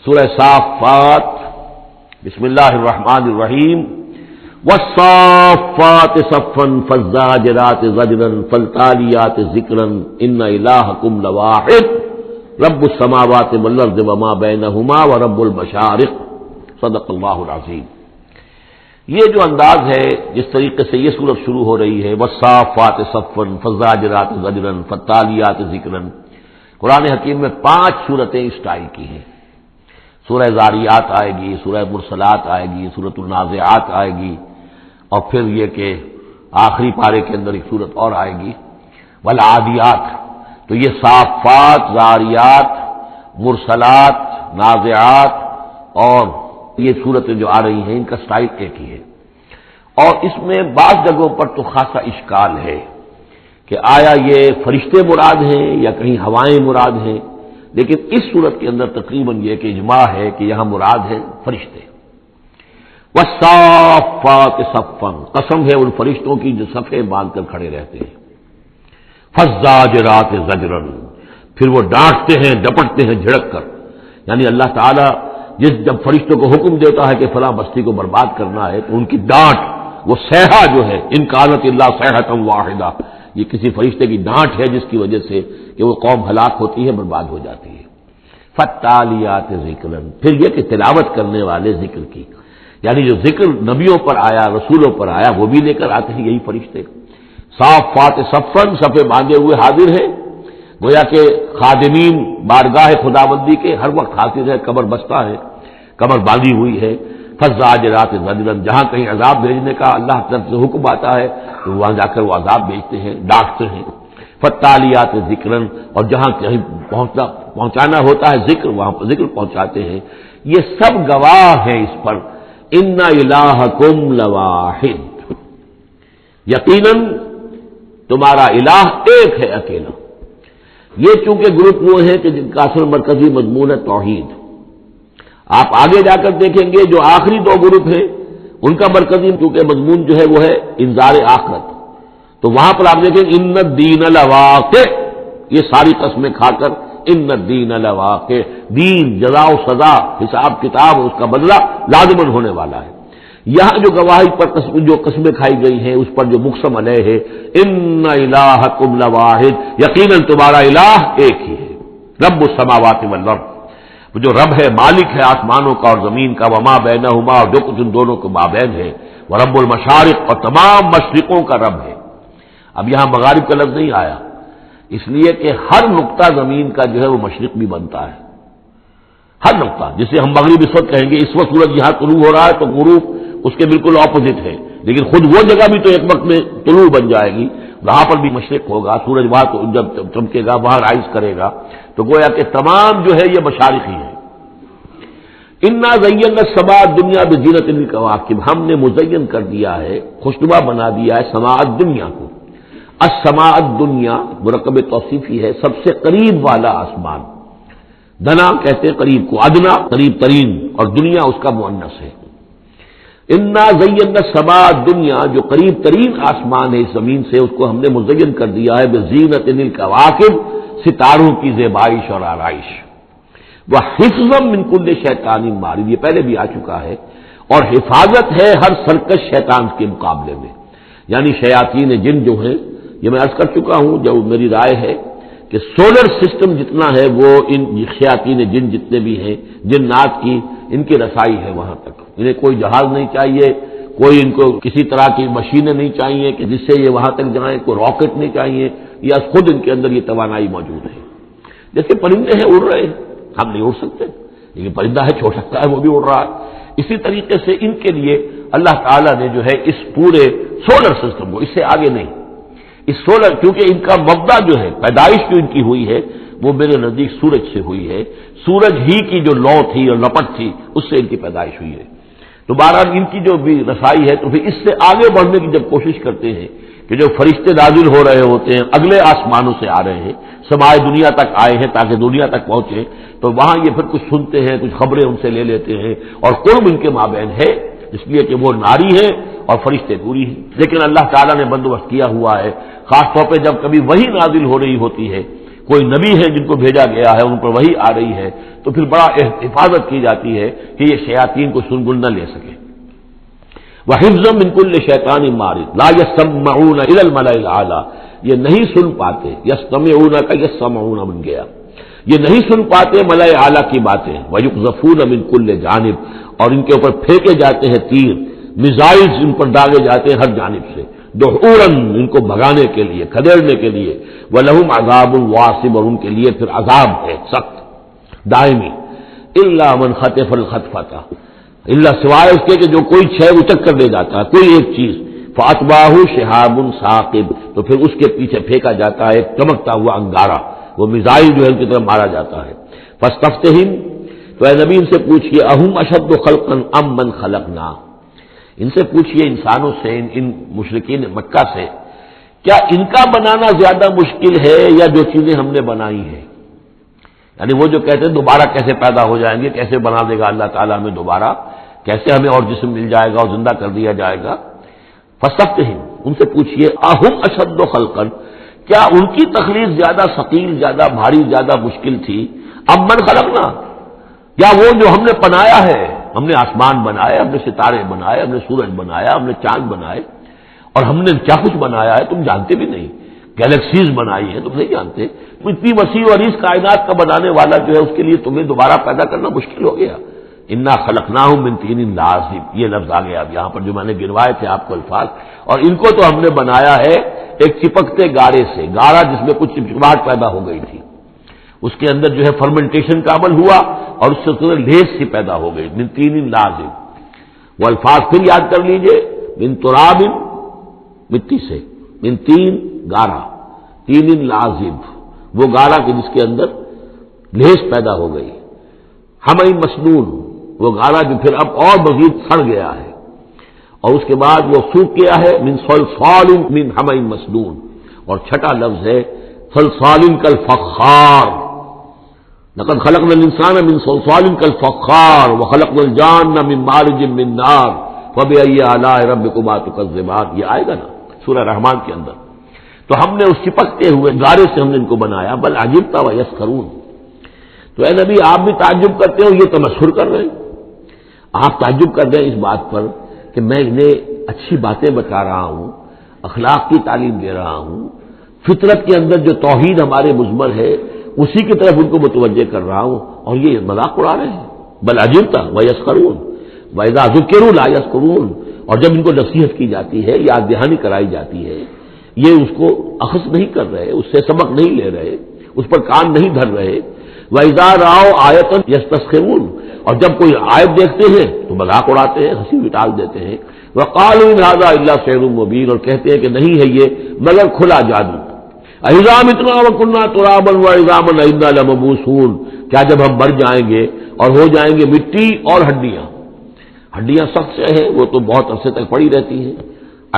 سورہ صافات، بسم اللہ الرحمن الرحیم، والصافات صفا فالزاجرات زجرا فالتالیات ذکرا ان الہکم لواحد رب السماوات والارض وما بینہما ورب المشارق، صدق اللہ العظیم۔ یہ جو انداز ہے جس طریقے سے یہ سورت شروع ہو رہی ہے، والصافات صفا فالزاجرات زجرا فالتالیات ذکرا، قرآن حکیم میں 5 سورتیں اس ٹائل کی ہیں۔ سورہ زاریات آئے گی، سورہ مرسلات آئے گی، سورۃ النازعات آئے گی، اور پھر یہ کہ آخری پارے کے اندر ایک سورت اور آئے گی والعادیات۔ تو یہ صافات، زاریات، مرسلات، نازعات اور یہ سورتیں جو آ رہی ہیں ان کا سٹائل ایک ہی ہے، اور اس میں بعض جگہوں پر تو خاصا اشکال ہے کہ آیا یہ فرشتے مراد ہیں یا کہیں ہوائیں مراد ہیں، لیکن اس صورت کے اندر تقریباً یہ کہ اجماع ہے کہ یہاں مراد ہے فرشتے۔ والصافات صفا، قسم ہے ان فرشتوں کی جو صفیں باندھ کر کھڑے رہتے ہیں۔ فالزاجرات زجرا، پھر وہ ڈانٹتے ہیں، ڈپٹتے ہیں جھڑک کر، یعنی اللہ تعالیٰ جب فرشتوں کو حکم دیتا ہے کہ فلاں بستی کو برباد کرنا ہے تو ان کی ڈانٹ، وہ صیحہ جو ہے، ان کانت الا صیحۃ واحدہ، یہ کسی فرشتے کی ڈانٹ ہے جس کی وجہ سے کہ وہ قوم ہلاک ہوتی ہے، برباد ہو جاتی ہے۔ فالتالیات ذکرا، پھر یہ کہ تلاوت کرنے والے ذکر کی، یعنی جو ذکر نبیوں پر آیا، رسولوں پر آیا، وہ بھی لے کر آتے ہیں یہی فرشتے۔ صافات صفا، صفے باندھے ہوئے حاضر ہیں، گویا کہ خادمین بارگاہ خداوندی کے ہر وقت حاضر ہے، کمر بستہ ہے، کمر باندھی ہوئی ہے۔ فالزاجرات زجرا، جہاں کہیں عذاب بھیجنے کا اللہ کی طرف سے حکم آتا ہے تو وہاں جا کر وہ عذاب بھیجتے ہیں، ڈانٹتے ہیں۔ فالتالیات ذکرا، اور جہاں کہیں پہنچانا ہوتا ہے ذکر، وہاں پر ذکر پہنچاتے ہیں۔ یہ سب گواہ ہیں اس پر، ان الہکم لواحد، یقیناً تمہارا الہ ایک ہے، اکیلا۔ یہ چونکہ گروپ وہ ہیں کہ جن کا اصل مرکزی مضمون ہے توحید۔ آپ آگے جا کر دیکھیں گے جو آخری 2 گروپ ہیں ان کا مرکزی چونکہ مضمون جو ہے وہ ہے انذار آخرت، تو وہاں پر آپ دیکھیں ان الدین لواقع، یہ ساری قسمیں کھا کر ان الدین لواقع، دین، جزا و سزا، حساب کتاب، اس کا بدلہ لازماً ہونے والا ہے۔ یہاں جو گواہی پر جو قسمیں کھائی گئی ہیں اس پر جو مقسم علیہ ہے، ان الہکم لواحد، یقیناً تمہارا الہ ایک ہی ہے، رب السماوات والارض، جو رب ہے، مالک ہے آسمانوں کا اور زمین کا، وما بینہما، اور جو کچھ ان دونوں کے مابین ہے، ورب المشارق، اور تمام مشرقوں کا رب ہے۔ اب یہاں مغارب کا لفظ نہیں آیا، اس لیے کہ ہر نقطہ زمین کا جو ہے وہ مشرق بھی بنتا ہے، ہر نقطہ، جسے ہم مغرب اس وقت کہیں گے، اس وقت سورج یہاں طلوع ہو رہا ہے تو غروب اس کے بالکل اپوزٹ ہے، لیکن خود وہ جگہ بھی تو ایک وقت میں طلوع بن جائے گی، وہاں پر بھی مشرق ہوگا، سورج وہاں تو جب چمکے گا وہاں رائز کرے گا، تو گویا کہ تمام جو ہے یہ مشارق ہی ہے۔ انا زینا السماء الدنیا بزینۃ الکواکب، ہم نے مزین کر دیا ہے، خوشنما بنا دیا ہے سماء الدنیا کو۔ السماء الدنیا مرکب توصیفی ہے، سب سے قریب والا آسمان، دنا کہتے ہیں قریب کو، ادنا قریب ترین، اور دنیا اس کا مؤنث ہے۔ انا زینا السماء الدنیا، جو قریب ترین آسمان ہے اس زمین سے، اس کو ہم نے مزین کر دیا ہے بزینۃ الکواکب، ستاروں کی زیبائش اور آرائش۔ وحفظا من کل شیطان مارد، یہ پہلے بھی آ چکا ہے، اور حفاظت ہے ہر سرکش شیطان کے مقابلے میں، یعنی شیاطین جن جو ہیں، یہ میں عرض کر چکا ہوں، جو میری رائے ہے کہ سولر سسٹم جتنا ہے وہ ان شیاطین جن جتنے بھی ہیں، جنات کی، ان کی رسائی ہے وہاں تک، انہیں کوئی جہاز نہیں چاہیے، کوئی ان کو کسی طرح کی مشینیں نہیں چاہیے کہ جس سے یہ وہاں تک جائیں، کوئی راکٹ نہیں چاہیے، یا خود ان کے اندر یہ توانائی موجود ہے۔ جیسے پرندے ہیں اڑ رہے ہیں، ہم نہیں اڑ سکتے، لیکن پرندہ ہے چھوڑ سکتا ہے، وہ بھی اڑ رہا ہے۔ اسی طریقے سے ان کے لیے اللہ تعالیٰ نے جو ہے اس پورے سولر سسٹم کو، اس سے آگے نہیں، اس سولر، کیونکہ ان کا مبدا جو ہے، پیدائش جو ان کی ہوئی ہے وہ میرے نزدیک سورج سے ہوئی ہے، سورج ہی کی جو لو تھی اور لپٹ تھی اس سے ان کی پیدائش ہوئی ہے۔ تو بہرحال ان کی جو بھی رسائی ہے، تو پھر اس سے آگے بڑھنے کی جب کوشش کرتے ہیں کہ جو فرشتے نازل ہو رہے ہوتے ہیں، اگلے آسمانوں سے آ رہے ہیں، سمائے دنیا تک آئے ہیں تاکہ دنیا تک پہنچے، تو وہاں یہ پھر کچھ سنتے ہیں، کچھ خبریں ان سے لے لیتے ہیں، اور قرب ان کے مابین ہے، اس لیے کہ وہ ناری ہے اور فرشتے پوری ہیں۔ لیکن اللہ تعالیٰ نے بندوبست کیا ہوا ہے، خاص طور پہ جب کبھی وہی نازل ہو رہی ہوتی ہے، کوئی نبی ہے جن کو بھیجا گیا ہے، ان پر وحی آ رہی ہے، تو پھر بڑا حفاظت کی جاتی ہے کہ یہ شیاطین کو سنگل نہ لے سکے۔ وَحِفْظًا مِّن كُلِّ شَيْطَانٍ مَارِدٍ لَا يَسْمَعُونَ إِلَى الْمَلَإِ الْأَعْلَىٰ، یہ نہیں سن پاتے، یستمعون کا یسمعون بن گیا، یہ نہیں سن پاتے ملأ اعلیٰ کی باتیں۔ وَيُقْذَفُونَ مِن كُلِّ جانب، اور ان کے اوپر پھینکے جاتے ہیں تیر، میزائلز ان پر داغے جاتے ہیں ہر جانب سے، دحوراً ان کو بھگانے کے لیے، کھدیڑنے کے لیے۔ وَلَهُمْ عَذَابٌ وَاصِبٌ، اور ان کے لیے پھر عذاب ہے سخت دائمی۔ إِلَّا مَنْ خَطَفَ الْخَطْفَةَ، اللہ سوائے اس کے کہ جو کوئی شے اچک کر دے جاتا ہے، کوئی ایک چیز، فَأَتْبَعَهُ شِهَابٌ ثَاقِبٌ، تو پھر اس کے پیچھے پھینکا جاتا ہے ایک چمکتا ہوا انگارہ، وہ میزائل جو ہے ان کی طرف مارا جاتا ہے۔ فَاسْتَفْتِهِمْ، تو اے نبی ان سے پوچھئے، أَهُمْ أَشَدُّ خَلْقًا أَمْ مَنْ خَلَقْنَا، ان سے پوچھئے انسانوں سے، ان مشرکین مکہ سے، کیا ان کا بنانا زیادہ مشکل ہے یا جو چیزیں ہم نے بنائی ہیں؟ یعنی وہ جو کہتے ہیں دوبارہ کیسے پیدا ہو جائیں گے، کیسے بنا دے گا اللہ تعالیٰ ہمیں دوبارہ، کیسے ہمیں اور جسم مل جائے گا اور زندہ کر دیا جائے گا۔ فَاسْتَفْتِهِمْ، ان سے پوچھئے، أَهُمْ أَشَدُّ خَلْقًا، کیا ان کی تخلیق زیادہ ثقیل، زیادہ بھاری، زیادہ مشکل تھی، أَمْ مَنْ خَلَقْنَا، یا وہ جو ہم نے بنایا ہے، ہم نے آسمان بنائے، ہم نے ستارے بنائے، ہم نے سورج بنایا، ہم نے چاند بنائے، اور ہم نے کیا کچھ بنایا ہے تم جانتے بھی نہیں، گیلیکسیز بنائی ہیں تم نہیں جانتے، اتنی وسیع اور اس کائنات کا بنانے والا جو ہے اس کے لیے تمہیں دوبارہ پیدا کرنا مشکل ہو گیا۔ انا خلقناہم من طین لازب، یہ لفظ آ گیا اب یہاں پر جو میں نے گنوائے تھے آپ کو الفاظ، اور ان کو تو ہم نے بنایا ہے ایک چپکتے گارے سے، گارا جس میں کچھ چپچپاہٹ پیدا ہو گئی تھی، اس کے اندر جو ہے فرمنٹیشن کا عمل ہوا اور اس سے لیس سی پیدا ہو گئی، من طین لازب۔ وہ الفاظ پھر یاد کر لیجئے، من تراب، مٹی سے، من تین، گارا، تین لازب، وہ گارا کہ جس کے اندر لیس پیدا ہو گئی، حمی مسنون، وہ گارا جو پھر اب اور مزید سڑ گیا ہے، اور اس کے بعد وہ سوکھ گیا ہے، من صلصال من حمی مسنون، اور چھٹا لفظ ہے صلصال کالفخار، لقد خلقنا الانسان من صلصال کالفخار وخلقنا الجان من مارج من نار فبأي آلاء ربكما تكذبان، یہ آئے گا نا سورہ رحمان کے اندر۔ تو ہم نے اس چپکتے ہوئے گارے سے ہم نے ان کو بنایا، بل عجبت ویسخرون، تو اے نبی آپ بھی تعجب کرتے ہو، یہ تمسخر کر رہے ہیں، آپ تعجب کر رہے ہیں اس بات پر کہ میں انہیں اچھی باتیں بتا رہا ہوں، اخلاق کی تعلیم دے رہا ہوں، فطرت کے اندر جو توحید ہمارے مضمر ہے اسی کی طرف ان کو متوجہ کر رہا ہوں، اور یہ مذاق اڑا رہے ہیں۔ بل عجبت ویسخرون وَإِذَا ذُكِّرُوا لَا يَذْكُرُونَ، اور جب ان کو نصیحت کی جاتی ہے، یاد دہانی کرائی جاتی ہے، یہ اس کو اخذ نہیں کر رہے، اس سے سبق نہیں لے رہے، اس پر کان نہیں دھر رہے۔ وَإِذَا رَأَوْا آیَةً يَسْتَسْخِرُونَ، اور جب کوئی آیت دیکھتے ہیں تو مذاق اڑاتے ہیں، ہنسی ٹال دیتے ہیں۔ وَقَالُوا إِنْ هَذَا إِلَّا سِحْرٌ مُبِينٌ، اور کہتے ہیں کہ نہیں ہے یہ مگر کھلا جادو۔ أَإِذَا مِتْنَا وَكُنَّا تُرَابًا وَعِظَامًا أَإِنَّا لَمَبْعُوثُونَ، کیا جب ہم مر جائیں گے اور ہو جائیں گے مٹی اور ہڈیاں، ہڈیاں سخت سے ہیں وہ تو بہت عرصے تک پڑی رہتی ہیں،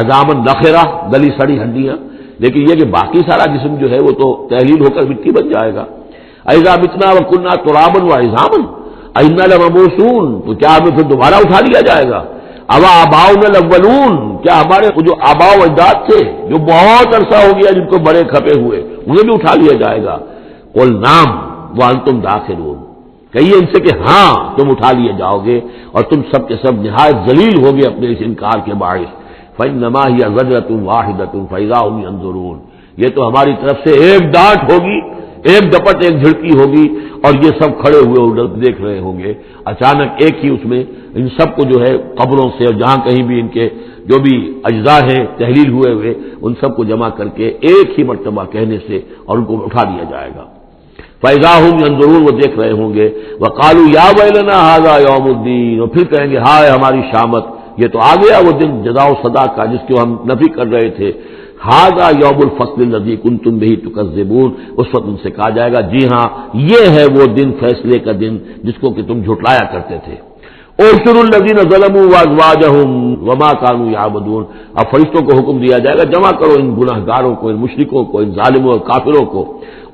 عظامًا نخرہ، گلی سڑی ہڈیاں، لیکن یہ کہ باقی سارا جسم جو ہے وہ تو تحلیل ہو کر مٹی بن جائے گا۔ أَإِذَا مِتْنَا وَكُنَّا تُرَابًا وَعِظَامًا أَإِنَّا لَمَبْعُوثُونَ، تو کیا ہمیں پھر دوبارہ اٹھا لیا جائے گا؟ أَوَا آبَاؤُنَا الْأَوَّلُونَ، کیا ہمارے جو آباء و اجداد تھے جو بہت عرصہ ہو گیا جن کو بڑے کھپے ہوئے، انہیں بھی اٹھا لیا جائے گا؟ قُلْ نَعَمْ وَأَنْتُمْ دَاخِرُونَ، کہیے ان سے کہ ہاں تم اٹھا لیے جاؤ گے اور تم سب کے سب نہایت ذلیل ہوگے اپنے اس انکار کے باعث۔ فَإِنَّمَا هِيَ زَجْرَةٌ وَاحِدَةٌ فَإِذَا هُمْ يَنظُرُونَ، یہ تو ہماری طرف سے ایک ڈانٹ ہوگی، ایک ڈپٹ، ایک جھڑکی ہوگی، اور یہ سب کھڑے ہوئے دیکھ رہے ہوں گے۔ اچانک ایک ہی اس میں ان سب کو جو ہے قبروں سے اور جہاں کہیں بھی ان کے جو بھی اجزاء ہیں تحلیل ہوئے ہوئے ان سب کو جمع کر کے ایک ہی مرتبہ کہنے سے اور ان کو اٹھا دیا جائے گا۔ فَإِذَا هُمْ يَنظُرُونَ، وہ دیکھ رہے ہوں گے۔ وَقَالُوا يَا وَيْلَنَا هَذَا يَوْمُ الدِّينِ، اور پھر کہیں گے ہائے ہماری شامت، یہ تو آ گیا وہ دن جزا و سزا کا جس کو ہم نفی کر رہے تھے۔ هَذَا يَوْمُ الْفَصْلِ الَّذِي كُنتُم بِهِ تُكَذِّبُونَ، اس وقت ان سے کہا جائے گا جی ہاں یہ ہے وہ دن، فیصلے کا دن جس کو کہ تم جھٹلایا کرتے تھے۔ اُحْشُرُوا الَّذِينَ ظَلَمُوا وَأَزْوَاجَهُمْ وَمَا كَانُوا يَعْبُدُونَ، اب فرشتوں کو حکم دیا جائے گا جمع کرو ان گناہ گاروں کو، ان مشرکوں کو، ان ظالموں اور کافروں کو،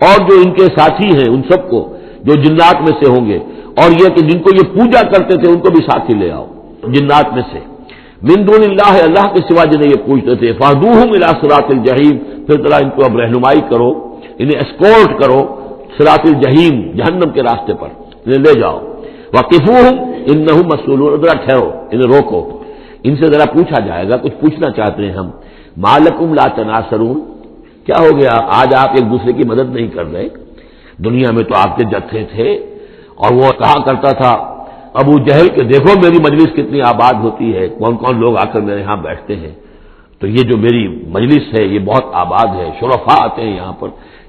اور جو ان کے ساتھی ہیں ان سب کو جو جنات میں سے ہوں گے، اور یہ کہ جن کو یہ پوجا کرتے تھے ان کو بھی ساتھی لے آؤ جنات میں سے، من دون اللہ، اللہ کے سوا جنہیں یہ پوجتے تھے، فَاهْدُوهُمْ إِلَىٰ صِرَاطِ الْجَحِيمِ، پھر ذرا ان کو اب رہنمائی کرو انہیں اسکورٹ کرو صراط الجحیم جہنم کے راستے پر انہیں لے جاؤ. وقفوہم انہم مسئولون، ذرا ٹھہرو انہیں روکو، ان سے ذرا پوچھا جائے گا، کچھ پوچھنا چاہتے ہیں ہم. ما لکم لا تناصرون، کیا ہو گیا آج آپ ایک دوسرے کی مدد نہیں کر رہے؟ دنیا میں تو آپ کے جتھے تھے اور وہ کہا کرتا تھا ابو جہل کہ دیکھو میری مجلس کتنی آباد ہوتی ہے، کون کون لوگ آ کر میرے یہاں بیٹھتے ہیں، تو یہ جو میری مجلس ہے یہ بہت آباد ہے، شرفاء آتے ہیں یہاں پر.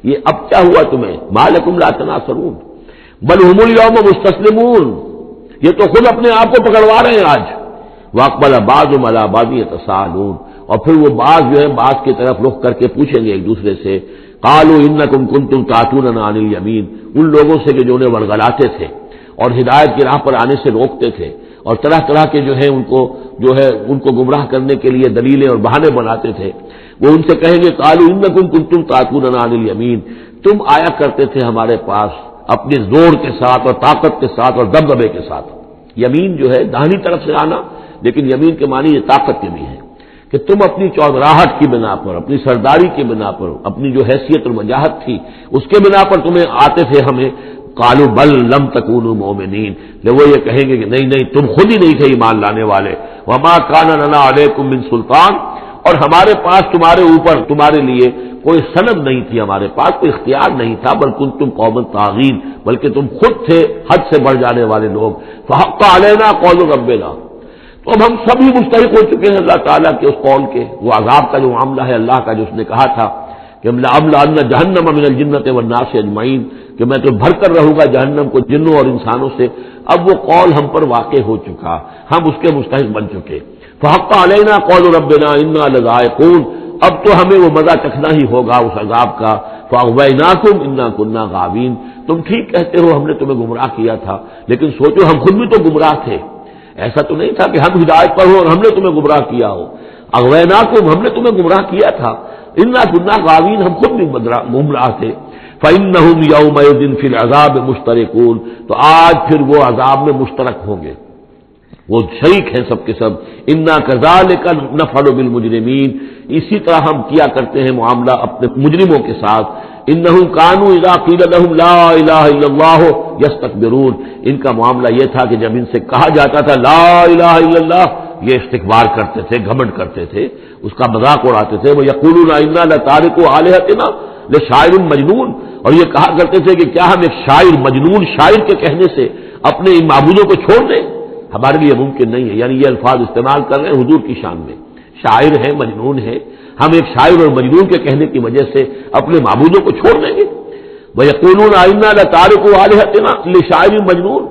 یہ اب کیا ہوا تمہیں؟ ما لکم لا تناصرون بل هم اليوم مستسلمون، یہ تو خود اپنے آپ کو پکڑوا رہے ہیں آج. واقبل بعضهم على بعض يتساءلون، اور پھر وہ بعض جو ہے بعض کی طرف رخ کر کے پوچھیں گے ایک دوسرے سے. قالوا انکم کنتم تعتوننا عن الیمین، ان لوگوں سے کہ جو انہیں ورغلاتے تھے اور ہدایت کی راہ پر آنے سے روکتے تھے اور طرح طرح کے ان کو گمراہ کرنے کے لیے دلیلیں اور بہانے بناتے تھے، وہ ان سے کہیں گے قالوا انکم کنتم تعتوننا عن الیمین، تم آیا کرتے تھے ہمارے پاس اپنے زور کے ساتھ اور طاقت کے ساتھ اور دبدبے کے ساتھ. یمین جو ہے داہنی طرف سے آنا، لیکن یمین کے معنی یہ طاقت کے بھی ہے کہ تم اپنی چودراہٹ کی بنا پر، اپنی سرداری کی بنا پر، اپنی جو حیثیت اور وجاہت تھی اس کے بنا پر تمہیں آتے تھے ہمیں. قالوا بل لم تکونوا مؤمنین، وہ یہ کہیں گے کہ نہیں نہیں تم خود ہی نہیں تھے ایمان لانے والے. وما کان لنا علیکم من سلطان، اور ہمارے پاس تمہارے اوپر تمہارے لیے کوئی سند نہیں تھی، ہمارے پاس کوئی اختیار نہیں تھا. بل کنتم قوما طاغین، بلکہ تم خود تھے حد سے بڑھ جانے والے لوگ. فحق علینا قول ربنا، تو اب ہم سبھی مستحق ہو چکے ہیں اللہ تعالیٰ کے اس قول کے. وہ عذاب کا جو معاملہ ہے اللہ کا، جو اس نے کہا تھا کہ لأملأن جہنم من الجنۃ والناس اجمعین، کہ میں تو بھر کر رہوں گا جہنم کو جنوں اور انسانوں سے. اب وہ قول ہم پر واقع ہو چکا، ہم اس کے مستحق بن چکے. فحق علینا قول ربنا انا لذائقون، اب تو ہمیں وہ مزہ چکھنا ہی ہوگا اس عذاب کا. فاغویناکم انا کنا غاوین، تم ٹھیک کہتے ہو ہم نے تمہیں گمراہ کیا تھا، لیکن سوچو ہم خود بھی تو گمراہ تھے. ایسا تو نہیں تھا کہ ہم ہدایت پر ہو اور ہم نے تمہیں گمراہ کیا ہو. اغویناکم، ہم نے تمہیں گمراہ کیا تھا. انا کنا غاوین، ہم خود بھی گمراہ تھے. فإنهم يومئذ في العذاب مشتركون، تو آج پھر وہ عذاب میں مشترک ہوں گے، وہ شریک ہیں سب کے سب. انا كذلك نفعل بالمجرمین، اسی طرح ہم کیا کرتے ہیں معاملہ اپنے مجرموں کے ساتھ. انهم كانوا اذا قيل لهم لا اله الا الله يستكبرون، ان کا معاملہ یہ تھا کہ جب ان سے کہا جاتا تھا لا الہ الا اللہ، یہ استکبار کرتے تھے، گھمنڈ کرتے تھے، اس کا مذاق اڑاتے تھے. وَيَقُولُونَ إِنَّا لَتَارِكُو آلِهَتِنَا لِشَاعِرٍ مجنون، اور یہ کہا کرتے تھے کہ کیا ہم ایک شاعر مجنون شاعر کے کہنے سے اپنے ان معبودوں کو چھوڑ دیں؟ ہمارے لیے ممکن نہیں ہے. یعنی یہ الفاظ استعمال کر رہے ہیں حضور کی شان میں، شاعر ہے مجنون ہے، ہم ایک شاعر اور مجنون کے کہنے کی وجہ سے اپنے معبودوں کو چھوڑ دیں گے. وَيَقُولُونَ إِنَّا لَتَارِكُو آلِهَتِنَا لِشَاعِرٍ مجنون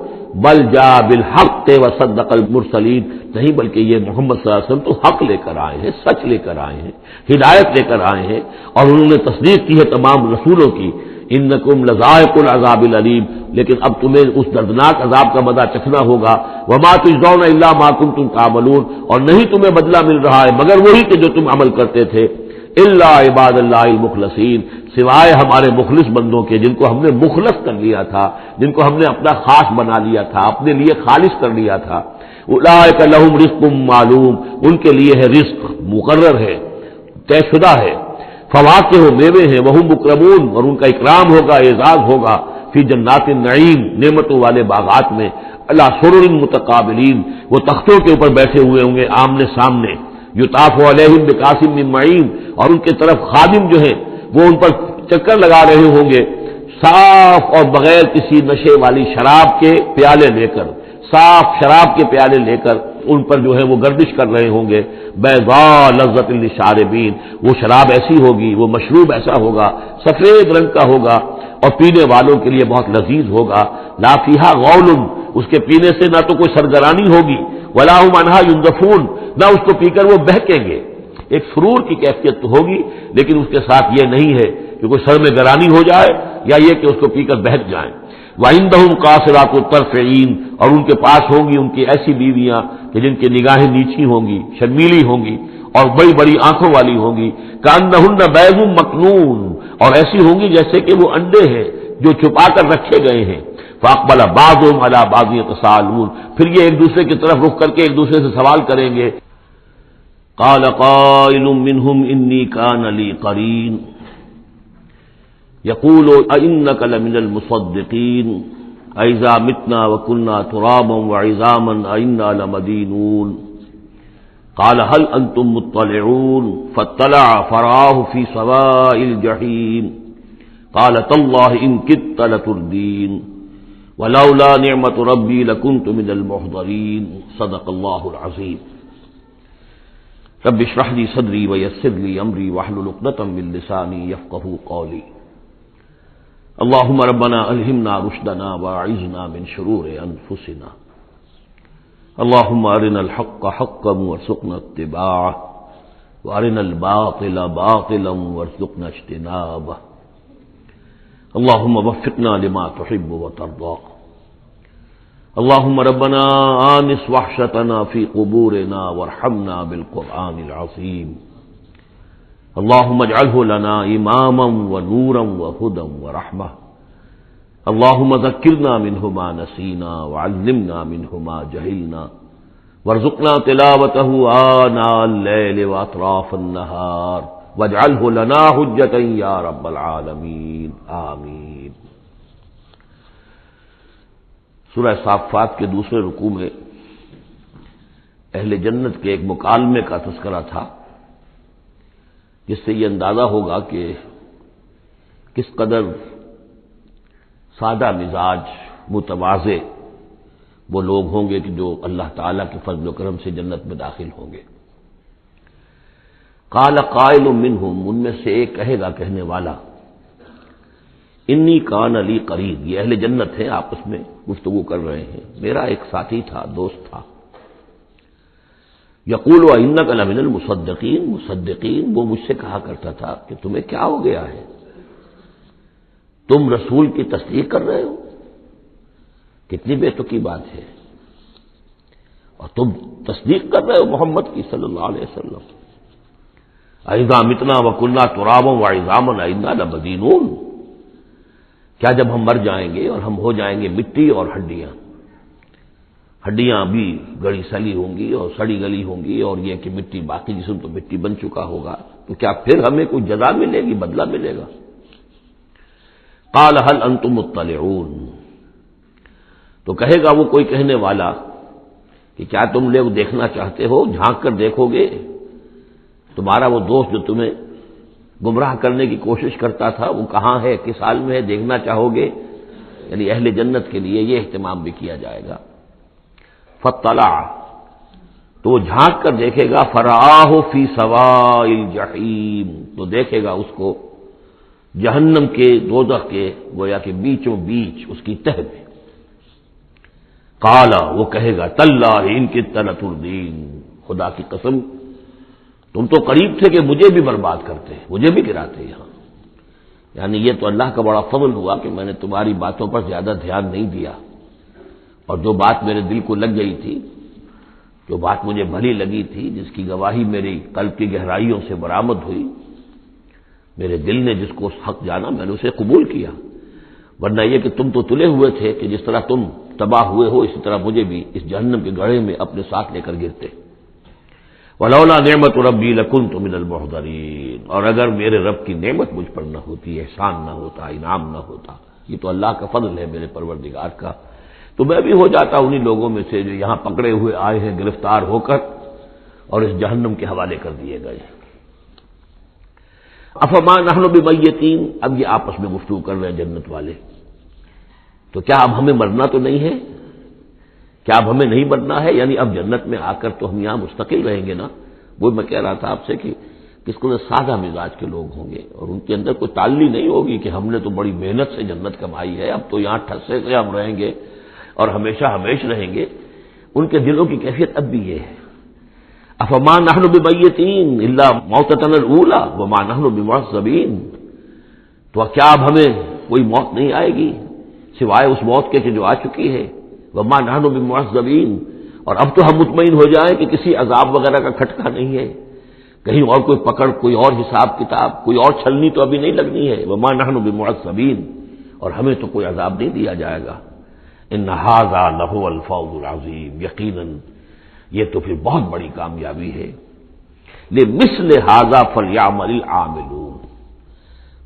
بل جاء بالحق وصدق المرسلین، نہیں بلکہ یہ محمد صلی اللہ علیہ وسلم تو حق لے کر آئے ہیں، سچ لے کر آئے ہیں، ہدایت لے کر آئے ہیں، اور انہوں نے تصدیق کی ہے تمام رسولوں کی. انکم لذائق العذاب العلیم، لیکن اب تمہیں اس دردناک عذاب کا مزہ چکھنا ہوگا. وما تجزون الا ما کنتم تعملون، اور نہیں تمہیں بدلہ مل رہا ہے مگر وہی کہ جو تم عمل کرتے تھے. الا عباد اللہ المخلصین، سوائے ہمارے مخلص بندوں کے جن کو ہم نے مخلص کر لیا تھا، جن کو ہم نے اپنا خاص بنا لیا تھا، اپنے لیے خالص کر لیا تھا. اولئک لہم رزق معلوم، ان کے لیے ہے رزق مقرر ہے، طے شدہ ہے. فواکہ میوے ہیں، وہم مکرمون، اور ان کا اکرام ہوگا، اعزاز ہوگا. فی جنات النعیم، نعمتوں والے باغات میں. علی سرر متقابلین، وہ تختوں کے اوپر بیٹھے ہوئے ہوں گے آمنے سامنے. یطاف علیہم بکاس من معین، اور ان کی طرف خادم جو ہیں وہ ان پر چکر لگا رہے ہوں گے صاف اور بغیر کسی نشے والی شراب کے پیالے لے کر، صاف شراب کے پیالے لے کر ان پر جو ہے وہ گردش کر رہے ہوں گے. بیضاء لذۃ للشاربین، وہ شراب ایسی ہوگی، وہ مشروب ایسا ہوگا سفید رنگ کا ہوگا اور پینے والوں کے لیے بہت لذیذ ہوگا. لا فیہا غول، اس کے پینے سے نہ تو کوئی سرگرانی ہوگی، ولا هم عنہا ينزفون، نہ اس کو پی کر وہ بہکیں گے. ایک سرور کی کیفیت تو ہوگی، لیکن اس کے ساتھ یہ نہیں ہے کہ کوئی سر میں گرانی ہو جائے یا یہ کہ اس کو پی کر بہک جائیں. وعندهم قاصرات الطرف عین، اور ان کے پاس ہوں گی ان کی ایسی بیویاں کہ جن کی نگاہیں نیچی ہوں گی، شرمیلی ہوں گی اور بڑی بڑی آنکھوں والی ہوں گی. کأنہن بیض مکنون، اور ایسی ہوں گی جیسے کہ وہ انڈے ہیں جو چھپا کر رکھے گئے ہیں. فاقبل بعضهم على بعض يتساءلون، پھر یہ ایک دوسرے کی طرف رخ کر کے ایک دوسرے سے سوال کریں گے. قال قائل منهم انی کان لی قرین، یقول أئنک لمن المصدقین أئذا متنا وكنا ترابا وعظاما أئنا لمدینون قال هل انتم مطلعون فاطلع فرآه في سواء الجحيم قال تالله ان كدت لتردين ولولا نعمة ربي لكنت من المحضرين صدق الله العظيم رب اشرح لي صدري ويسر لي امري واحلل عقدة من لساني يفقهوا قولي اللهم ربنا الهمنا رشدنا واعذنا من شرور انفسنا اللهم ارنا الحق حقا وارزقنا اتباعه وارنا الباطل باطلا وارزقنا اجتنابه اللهم وفقنا لما تحب وترضى اللهم ربنا آنس وحشتنا في قبورنا وارحمنا بالقرآن العظيم اللهم اجعله لنا إماما ونورا وهدى ورحمة اللهم ذكرنا منه ما نسينا وعلمنا منه ما جهلنا وارزقنا تلاوته آناء الليل وأطراف النهار واجعله لنا حجة يا رب العالمين آمين۔ سورہ صافات کے دوسرے رکوع میں اہل جنت کے ایک مکالمے کا تذکرہ تھا، جس سے یہ اندازہ ہوگا کہ کس قدر سادہ مزاج متواضع وہ لوگ ہوں گے کہ جو اللہ تعالیٰ کے فضل و کرم سے جنت میں داخل ہوں گے۔ قال قائل منہم، ان میں سے ایک کہے گا کہنے والا، انی کان لی قرین، یہ اہل جنت ہیں آپس میں گفتگو کر رہے ہیں، میرا ایک ساتھی تھا، دوست تھا، یقول وانک لمن المصدقین، مصدقین وہ مجھ سے کہا کرتا تھا کہ تمہیں کیا ہو گیا ہے، تم رسول کی تصدیق کر رہے ہو، کتنی بے تکی بات ہے، اور تم تصدیق کر رہے ہو محمد کی صلی اللہ علیہ وسلم۔ اذا متنا وکنا ترابا وعظاما انا لمدینون، کیا جب ہم مر جائیں گے اور ہم ہو جائیں گے مٹی اور ہڈیاں بھی گڑی سلی ہوں گی اور سڑی گلی ہوں گی، اور یہ کہ مٹی باقی جسم تو مٹی بن چکا ہوگا، تو کیا پھر ہمیں کوئی جزا ملے گی، بدلہ ملے گا؟ قال هل انتم مطلعون، تو کہے گا وہ کوئی کہنے والا کہ کیا تم لوگ دیکھنا چاہتے ہو، جھانک کر دیکھو گے، تمہارا وہ دوست جو تمہیں گمراہ کرنے کی کوشش کرتا تھا وہ کہاں ہے، کس حال میں ہے، دیکھنا چاہو گے؟ یعنی اہل جنت کے لیے یہ اہتمام بھی کیا جائے گا۔ فطلع، تو وہ جھانک کر دیکھے گا، فرآہ فی سواء الجحیم، تو دیکھے گا اس کو جہنم کے، دوزخ کے گویا کہ بیچوں بیچ اس کی تہ میں۔ قال، وہ کہے گا، تاللہ ان کدت لتردین، خدا کی قسم تم تو قریب تھے کہ مجھے بھی برباد کرتے، مجھے بھی گراتے یہاں، یعنی یہ تو اللہ کا بڑا فضل ہوا کہ میں نے تمہاری باتوں پر زیادہ دھیان نہیں دیا، اور جو بات میرے دل کو لگ گئی تھی، جو بات مجھے بھلی لگی تھی، جس کی گواہی میری قلب کی گہرائیوں سے برآمد ہوئی، میرے دل نے جس کو حق جانا میں نے اسے قبول کیا، ورنہ یہ کہ تم تو تلے ہوئے تھے کہ جس طرح تم تباہ ہوئے ہو اسی طرح مجھے بھی اس جہنم کے گڑھے میں اپنے ساتھ لے کر گرتے۔ ولولا نعمت ربی لکنت من المحضرین، اور اگر میرے رب کی نعمت مجھ پر نہ ہوتی، احسان نہ ہوتا، انعام نہ ہوتا، یہ تو اللہ کا فضل ہے میرے پروردگار کا، تو میں بھی ہو جاتا انہی لوگوں میں سے جو یہاں پکڑے ہوئے آئے ہیں گرفتار ہو کر اور اس جہنم کے حوالے کر دیے گئے۔ افما نحن بمیتین، اب یہ آپس میں گفتگو کر رہے ہیں جنت والے، تو کیا اب ہمیں مرنا تو نہیں ہے، کیا اب ہمیں نہیں مرنا ہے، یعنی اب جنت میں آ کر تو ہم یہاں مستقل رہیں گے نا۔ وہ میں کہہ رہا تھا آپ سے کہ کس کو سادہ مزاج کے لوگ ہوں گے اور ان کے اندر کوئی تعلی نہیں ہوگی کہ ہم نے تو بڑی محنت سے جنت کمائی ہے، اب تو یہاں ٹھسے سے ہم رہیں گے اور ہمیشہ ہمیشہ رہیں گے۔ ان کے دلوں کی کیفیت اب بھی یہ ہے، افما نحن بمیتین الا موتتنا الاولی وما نحن بمعذبین، تو کیا اب ہمیں کوئی موت نہیں آئے گی سوائے اس موت کے کہ جو آ چکی ہے، وما نحن بمعذبین، اور اب تو ہم مطمئن ہو جائیں کہ کسی عذاب وغیرہ کا کھٹکا نہیں ہے، کہیں اور کوئی پکڑ، کوئی اور حساب کتاب، کوئی اور چھلنی تو ابھی نہیں لگنی ہے، وما نحن بمعذبین، اور ہمیں تو کوئی عذاب نہیں دیا جائے گا۔ ان ھذا لہو الفوز العظیم، یقیناً یہ تو پھر بہت بڑی کامیابی ہے۔ لمثل ھذا فلیعمل العاملون،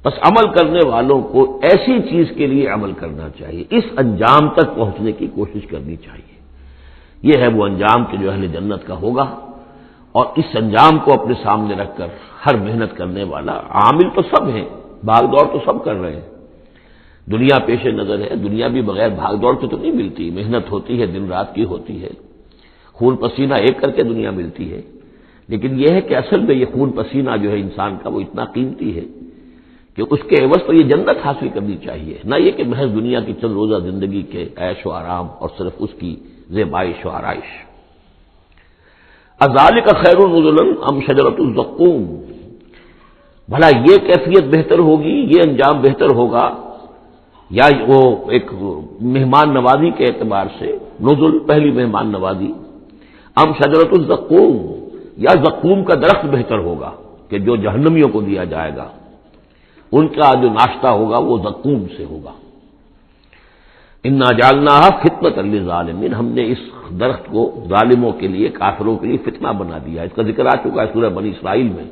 بس عمل کرنے والوں کو ایسی چیز کے لیے عمل کرنا چاہیے، اس انجام تک پہنچنے کی کوشش کرنی چاہیے۔ یہ ہے وہ انجام کہ جو اہل جنت کا ہوگا، اور اس انجام کو اپنے سامنے رکھ کر ہر محنت کرنے والا، عامل تو سب ہیں، بھاگ دوڑ تو سب کر رہے ہیں، دنیا پیش نظر ہے، دنیا بھی بغیر بھاگ دوڑ کے تو نہیں ملتی، محنت ہوتی ہے، دن رات کی ہوتی ہے، خون پسینہ ایک کر کے دنیا ملتی ہے، لیکن یہ ہے کہ اصل میں یہ خون پسینہ جو ہے انسان کا وہ اتنا قیمتی ہے کہ اس کے عوض تو یہ جنت حاصل کرنی چاہیے، نہ یہ کہ محض دنیا کی چند روزہ زندگی کے عیش و آرام اور صرف اس کی زیبائش و آرائش۔ اذالک خیر نزلا ام شجرۃ الزقوم، بھلا یہ کیفیت بہتر ہوگی، یہ انجام بہتر ہوگا، یا وہ ایک مہمان نوازی کے اعتبار سے نزل پہلی مہمان نوازی، ام شجرۃ الزقوم، یا زقوم کا درخت بہتر ہوگا کہ جو جہنمیوں کو دیا جائے گا، ان کا جو ناشتہ ہوگا وہ زقوم سے ہوگا۔ انا جعلناها فتنۃ للظالمین، ہم نے اس درخت کو ظالموں کے لیے، کافروں کے لیے فتنہ بنا دیا، اس کا ذکر آ چکا ہے سورہ بنی اسرائیل میں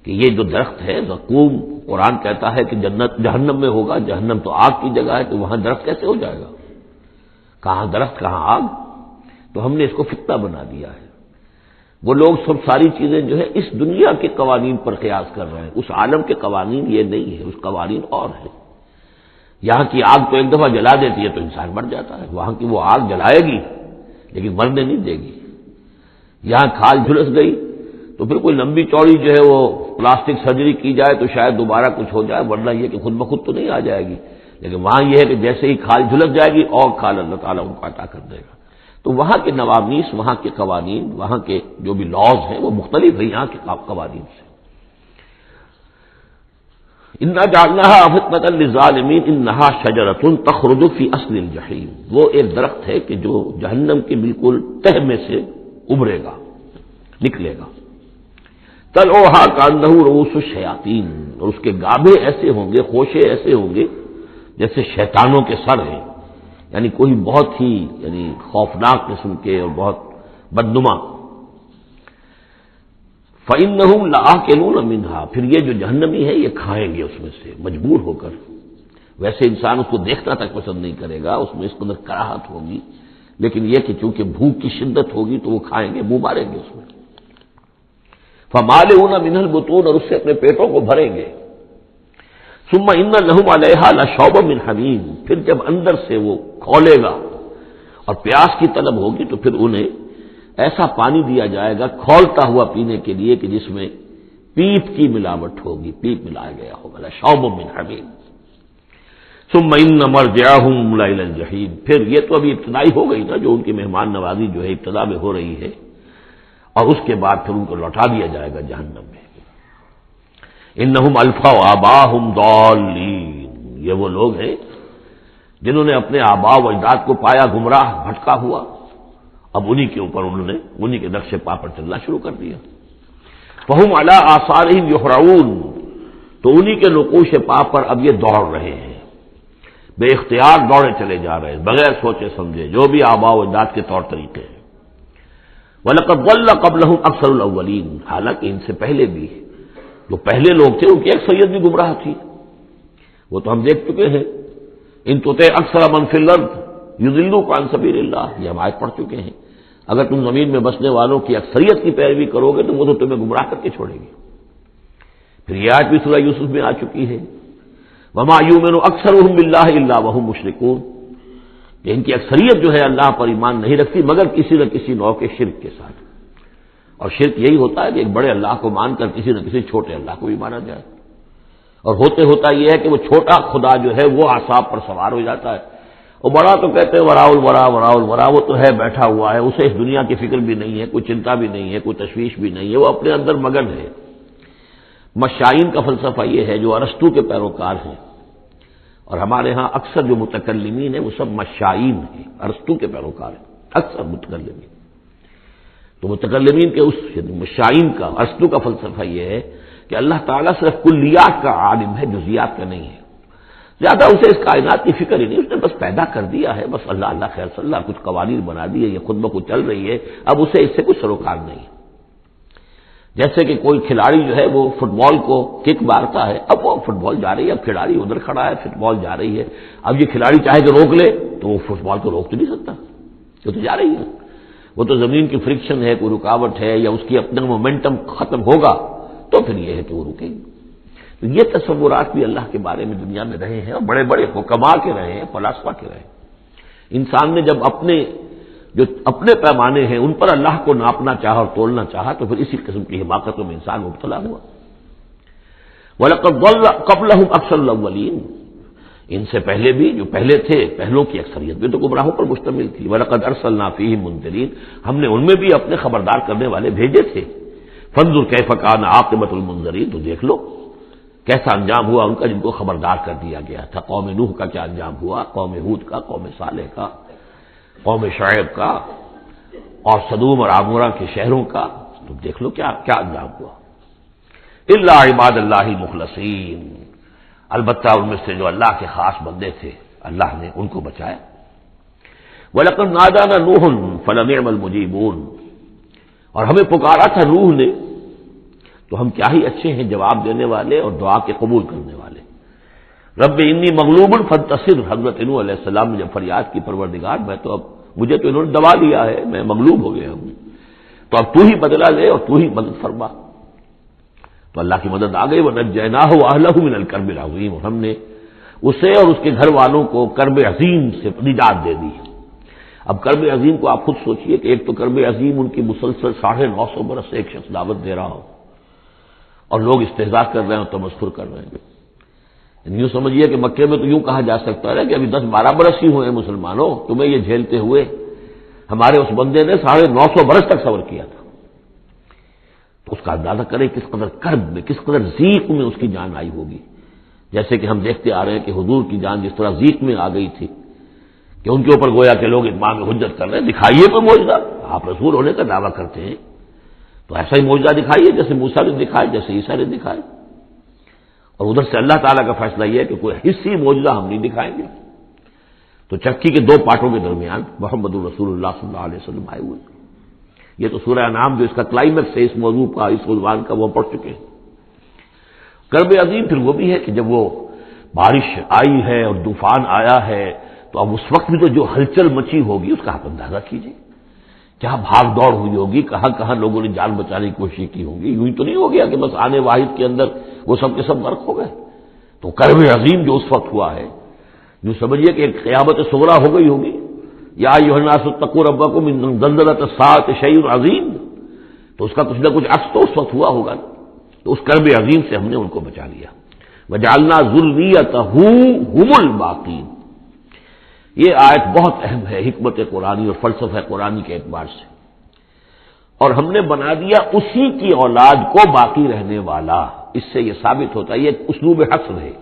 کہ یہ جو درخت ہے زقوم، قرآن کہتا ہے کہ جنت جہنم میں ہوگا، جہنم تو آگ کی جگہ ہے، تو وہاں درخت کیسے ہو جائے گا؟ کہاں درخت کہاں آگ؟ تو ہم نے اس کو فتنہ بنا دیا ہے۔ وہ لوگ سب ساری چیزیں جو ہے اس دنیا کے قوانین پر قیاس کر رہے ہیں، اس عالم کے قوانین یہ نہیں ہے، اس قوانین اور ہے۔ یہاں کی آگ تو ایک دفعہ جلا دیتی ہے تو انسان مر جاتا ہے، وہاں کی وہ آگ جلائے گی لیکن مرنے نہیں دے گی۔ یہاں کھال جھلس گئی تو پھر کوئی لمبی چوڑی جو ہے وہ پلاسٹک سرجری کی جائے تو شاید دوبارہ کچھ ہو جائے، ورنہ یہ کہ خود بخود تو نہیں آ جائے گی، لیکن وہاں یہ ہے کہ جیسے ہی کھال جھلس جائے گی اور کھال اللہ تعالیٰ ان کو عطا کر دے گا۔ تو وہاں کے نوامیس، وہاں کے قوانین، وہاں کے جو بھی لاز ہیں وہ مختلف ہیں یہاں کے قوانین سے۔ انا جعلناها فتنۃ للظالمین انها شجرۃ تخرج فی اصل الجحیم، وہ ایک درخت ہے کہ جو جہنم کے بالکل تہ میں سے ابھرے گا، نکلے گا۔ طلعها کأنه رؤوس الشیاطین، اور اس کے گابھے ایسے ہوں گے، خوشے ایسے ہوں گے جیسے شیطانوں کے سر ہیں، یعنی کوئی بہت ہی خوفناک قسم کے اور بہت بدنما۔ فَإِنَّهُمْ لَآكِلُونَ مِنْهَا، پھر یہ جو جہنمی ہے یہ کھائیں گے اس میں سے مجبور ہو کر، ویسے انسان اس کو دیکھنا تک پسند نہیں کرے گا، اس میں اس قدر کراہت ہوگی، لیکن یہ کہ چونکہ بھوک کی شدت ہوگی تو وہ کھائیں گے، منہ ماریں گے اس میں۔ فَمَالِئُونَ مِنْهَا الْبُطُونَ، اور اس سے اپنے پیٹوں کو بھریں گے۔ ثُمَّ إِنَّ لَهُمْ عَلَيْهَا لَشَوْبًا مِّنْ حَمِيمٍ، پھر جب اندر سے وہ کھولے گا اور پیاس کی طلب ہوگی تو پھر انہیں ایسا پانی دیا جائے گا کھولتا ہوا پینے کے لیے کہ جس میں پیپ کی ملاوٹ ہوگی، پیپ ملایا گیا ہوگا، لشوب من حمیم۔ ثم ان مرجعهم لإلى الجحیم، پھر یہ تو ابھی ابتدائی ہو گئی نا، جو ان کی مہمان نوازی جو ہے ابتدا میں ہو رہی ہے، اور اس کے بعد پھر ان کو لوٹا دیا جائے گا جہنم میں۔ انہم الفوا آباہم ضالین، یہ وہ لوگ ہیں جنہوں نے اپنے آباء و اجداد کو پایا گمراہ، بھٹکا ہوا، اب انہی کے اوپر انہوں نے انہی کے نقش پا پر چلنا شروع کر دیا۔ فہم علی آثارہم یہرعون، تو انہی کے نقوش پا پر اب یہ دوڑ رہے ہیں، بے اختیار دوڑے چلے جا رہے ہیں، بغیر سوچے سمجھے، جو بھی آباء و اجداد کے طور طریقے ہیں۔ وَلَقَدْ ضَلَّ قَبْلَهُمْ أَكْثَرُ الْأَوَّلِينَ، حالانکہ ان سے پہلے بھی جو پہلے لوگ تھے ان کی اکثریت بھی گمراہ تھی، وہ تو ہم دیکھ چکے ہیں۔ ان تُطِعْ أَكْثَرَ مَنْ فِي الْأَرْضِ يُضِلُّوكَ عَنْ سَبِيلِ اللَّهِ، یہ ہم آیت پڑھ چکے ہیں۔ اگر تم زمین میں بسنے والوں کی اکثریت کی پیروی کرو گے تو وہ تو تمہیں گمراہ کر کے چھوڑے گی۔ پھر یہ آیت بھی سورہ یوسف میں آ چکی ہے، وَمَا يُؤْمِنُ أَكْثَرُهُم بِاللَّهِ إِلَّا وَهُم مُشْرِكُونَ، کہ ان کی اکثریت جو ہے اللہ پر ایمان نہیں رکھتی مگر کسی نہ کسی نوع کے شرک کے ساتھ، اور شرک یہی ہوتا ہے کہ ایک بڑے اللہ کو مان کر کسی نہ کسی چھوٹے اللہ کو بھی مانا جائے، اور ہوتا یہ ہے کہ وہ چھوٹا خدا جو ہے وہ اعصاب پر سوار ہو جاتا ہے، اور بڑا تو کہتے ہیں وراء الورا وراء الورا، وہ تو ہے بیٹھا ہوا ہے، اسے اس دنیا کی فکر بھی نہیں ہے، کوئی چنتا بھی نہیں ہے، کوئی تشویش بھی نہیں ہے، وہ اپنے اندر مگن ہے۔ مشائین کا فلسفہ یہ ہے جو ارسطو کے پیروکار ہیں، اور ہمارے ہاں اکثر جو متکلمین ہیں وہ سب مشائین ہیں، ارسطو کے پیروکار ہیں اکثر متکلمین۔ تو متکلمین کے اس مشائین کا، ارسطو کا فلسفہ یہ ہے کہ اللہ تعالیٰ صرف کلیات کا عالم ہے، جزیات کا نہیں ہے، زیادہ اسے اس کائنات کی فکر ہی نہیں، اس نے بس پیدا کر دیا ہے، بس اللہ اللہ خیر صلی اللہ، کچھ قوانین بنا دیے، یہ خود بخود چل رہی ہے، اب اسے اس سے کچھ سروکار نہیں ہے۔ جیسے کہ کوئی کھلاڑی جو ہے وہ فٹ بال کو کک مارتا ہے، اب وہ فٹ بال جا رہی ہے، اب کھلاڑی ادھر کھڑا ہے، فٹ بال جا رہی ہے، اب یہ کھلاڑی چاہے کہ روک لے تو وہ فٹ بال کو روک تو نہیں سکتا، وہ تو جا رہی ہے، وہ تو زمین کی فرکشن ہے، کوئی رکاوٹ ہے یا اس کی اپنا مومنٹم ختم ہوگا تو پھر یہ ہے کہ وہ رکے گی۔ تو یہ تصورات بھی اللہ کے بارے میں دنیا میں رہے ہیں اور بڑے بڑے حکما کے رہے ہیں، فلاسفہ کے رہے ہیں۔ انسان نے جب اپنے پیمانے ہیں ان پر اللہ کو ناپنا چاہا اور تولنا چاہا تو پھر اسی قسم کی حماقتوں میں انسان مبتلا ہوا۔ وَلَقَدْ ضَلَّ قَبْلَهُمْ أَكْثَرُ الْأَوَّلِينَ، ان سے پہلے بھی جو پہلے تھے، پہلوں کی اکثریت بھی تو گمراہوں پر مشتمل تھی۔ وَلَقَدْ أَرْسَلْنَا فِيهِمْ مُنذِرِينَ، ہم نے ان میں بھی اپنے خبردار کرنے والے بھیجے تھے۔ فَانظُرْ كَيْفَ كَانَ عَاقِبَةُ الْمُنذَرِينَ، تو دیکھ لو کیسا انجام ہوا ان کا جن کو خبردار کر دیا گیا تھا۔ قوم نوح کا کیا انجام ہوا، قوم ہود کا، قوم صالح کا، قوم شعیب کا، اور سدوم اور عمورہ کے شہروں کا، تو دیکھ لو کیا کیا انجام ہوا۔ الا عباد اللہ المخلصین، البتہ ان میں سے جو اللہ کے خاص بندے تھے اللہ نے ان کو بچایا۔ وَلَقَدْ نَادَانَا نُوحٌ فَلَنِعْمَ الْمُجِيبُونَ، اور ہمیں پکارا تھا نوح نے تو ہم کیا ہی اچھے ہیں جواب دینے والے اور دعا کے قبول کرنے والے۔ رب انی مغلوب فانتصر، حضرت نوح علیہ السلام نے جب فریاد کی پروردگار میں تو اب مجھے تو انہوں نے دبا لیا ہے، میں مغلوب ہو گیا ہوں، تو اب تو ہی بدلہ لے اور تو ہی مدد فرما۔ تو اللہ کی مدد آ گئی، وَنَجَّيْنَاهُ وَأَهْلَهُ مِنَ الْكَرْبِ الْعَظِيمِ، اور ہم نے اسے اور اس کے گھر والوں کو کرب عظیم سے نجات دے دی۔ اب کرب عظیم کو آپ خود سوچئے کہ ایک تو کرب عظیم ان کی مسلسل 950 برس سے ایک شخص دعوت دے رہا ہو اور لوگ استہزاء کر رہے ہیں اور تمسخر کر رہے ہیں۔ یوں سمجھیے کہ مکے میں تو یوں کہا جا سکتا ہے کہ ابھی 10-12 برس ہی ہوئے مسلمانوں تمہیں یہ جھیلتے ہوئے، ہمارے اس بندے نے 950 برس تک صبر کیا تھا۔ تو اس کا اندازہ کریں کس قدر کرب میں، کس قدر ضیق میں اس کی جان آئی ہوگی، جیسے کہ ہم دیکھتے آ رہے ہیں کہ حضور کی جان جس طرح ضیق میں آ گئی تھی کہ ان کے اوپر گویا کہ لوگ اتمام حجت کر رہے ہیں، دکھائیے کوئی معجزہ، آپ رسول ہونے کا دعویٰ کرتے ہیں تو ایسا ہی معجزہ دکھائیے جیسے موسیٰ نے دکھائے، جیسے عیسیٰ نے دکھائے۔ اور ادھر سے اللہ تعالیٰ کا فیصلہ یہ ہے کہ کوئی حصی معجزہ ہم نہیں دکھائیں گے۔ تو چکی کے 2 پارٹوں کے درمیان محمد الرسول اللہ صلی اللہ علیہ وسلم آئے ہوئے۔ یہ تو سورہ انعام جو اس کا کلائمیکس ہے اس موضوع کا، اس عنوان کا، وہ پڑھ چکے ہیں۔ کرب عظیم پھر وہ بھی ہے کہ جب وہ بارش آئی ہے اور طوفان آیا ہے تو اب اس وقت بھی تو جو ہلچل مچی ہوگی اس کا آپ اندازہ کیجیے، کیا بھاگ دوڑ ہوئی ہوگی، کہاں کہاں لوگوں نے جان بچانے کی کوشش کی ہوگی۔ یوں ہی تو نہیں ہو گیا کہ بس آنے واحد کے اندر وہ سب کے سب غرق ہو گئے۔ تو کرب عظیم جو اس وقت ہوا ہے، یوں سمجھیے کہ ایک قیامت صغریٰ ہو گئی ہوگی۔ یا ایھا الناس اتقوا ربکم ان زلزلۃ الساعۃ شیء عظیم، تو اس کا کچھ نہ کچھ عکس تو اس وقت ہوا ہوگا نا۔ تو اس کرب عظیم سے ہم نے ان کو بچا لیا۔ وجعلنا ذریتہ هم الباقین، یہ آیت بہت اہم ہے حکمت قرآنی اور فلسفہ قرآنی کے اعتبار سے، اور ہم نے بنا دیا اسی کی اولاد کو باقی رہنے والا۔ اس سے یہ ثابت ہوتا ہے، یہ ایک اسلوب حصر ہے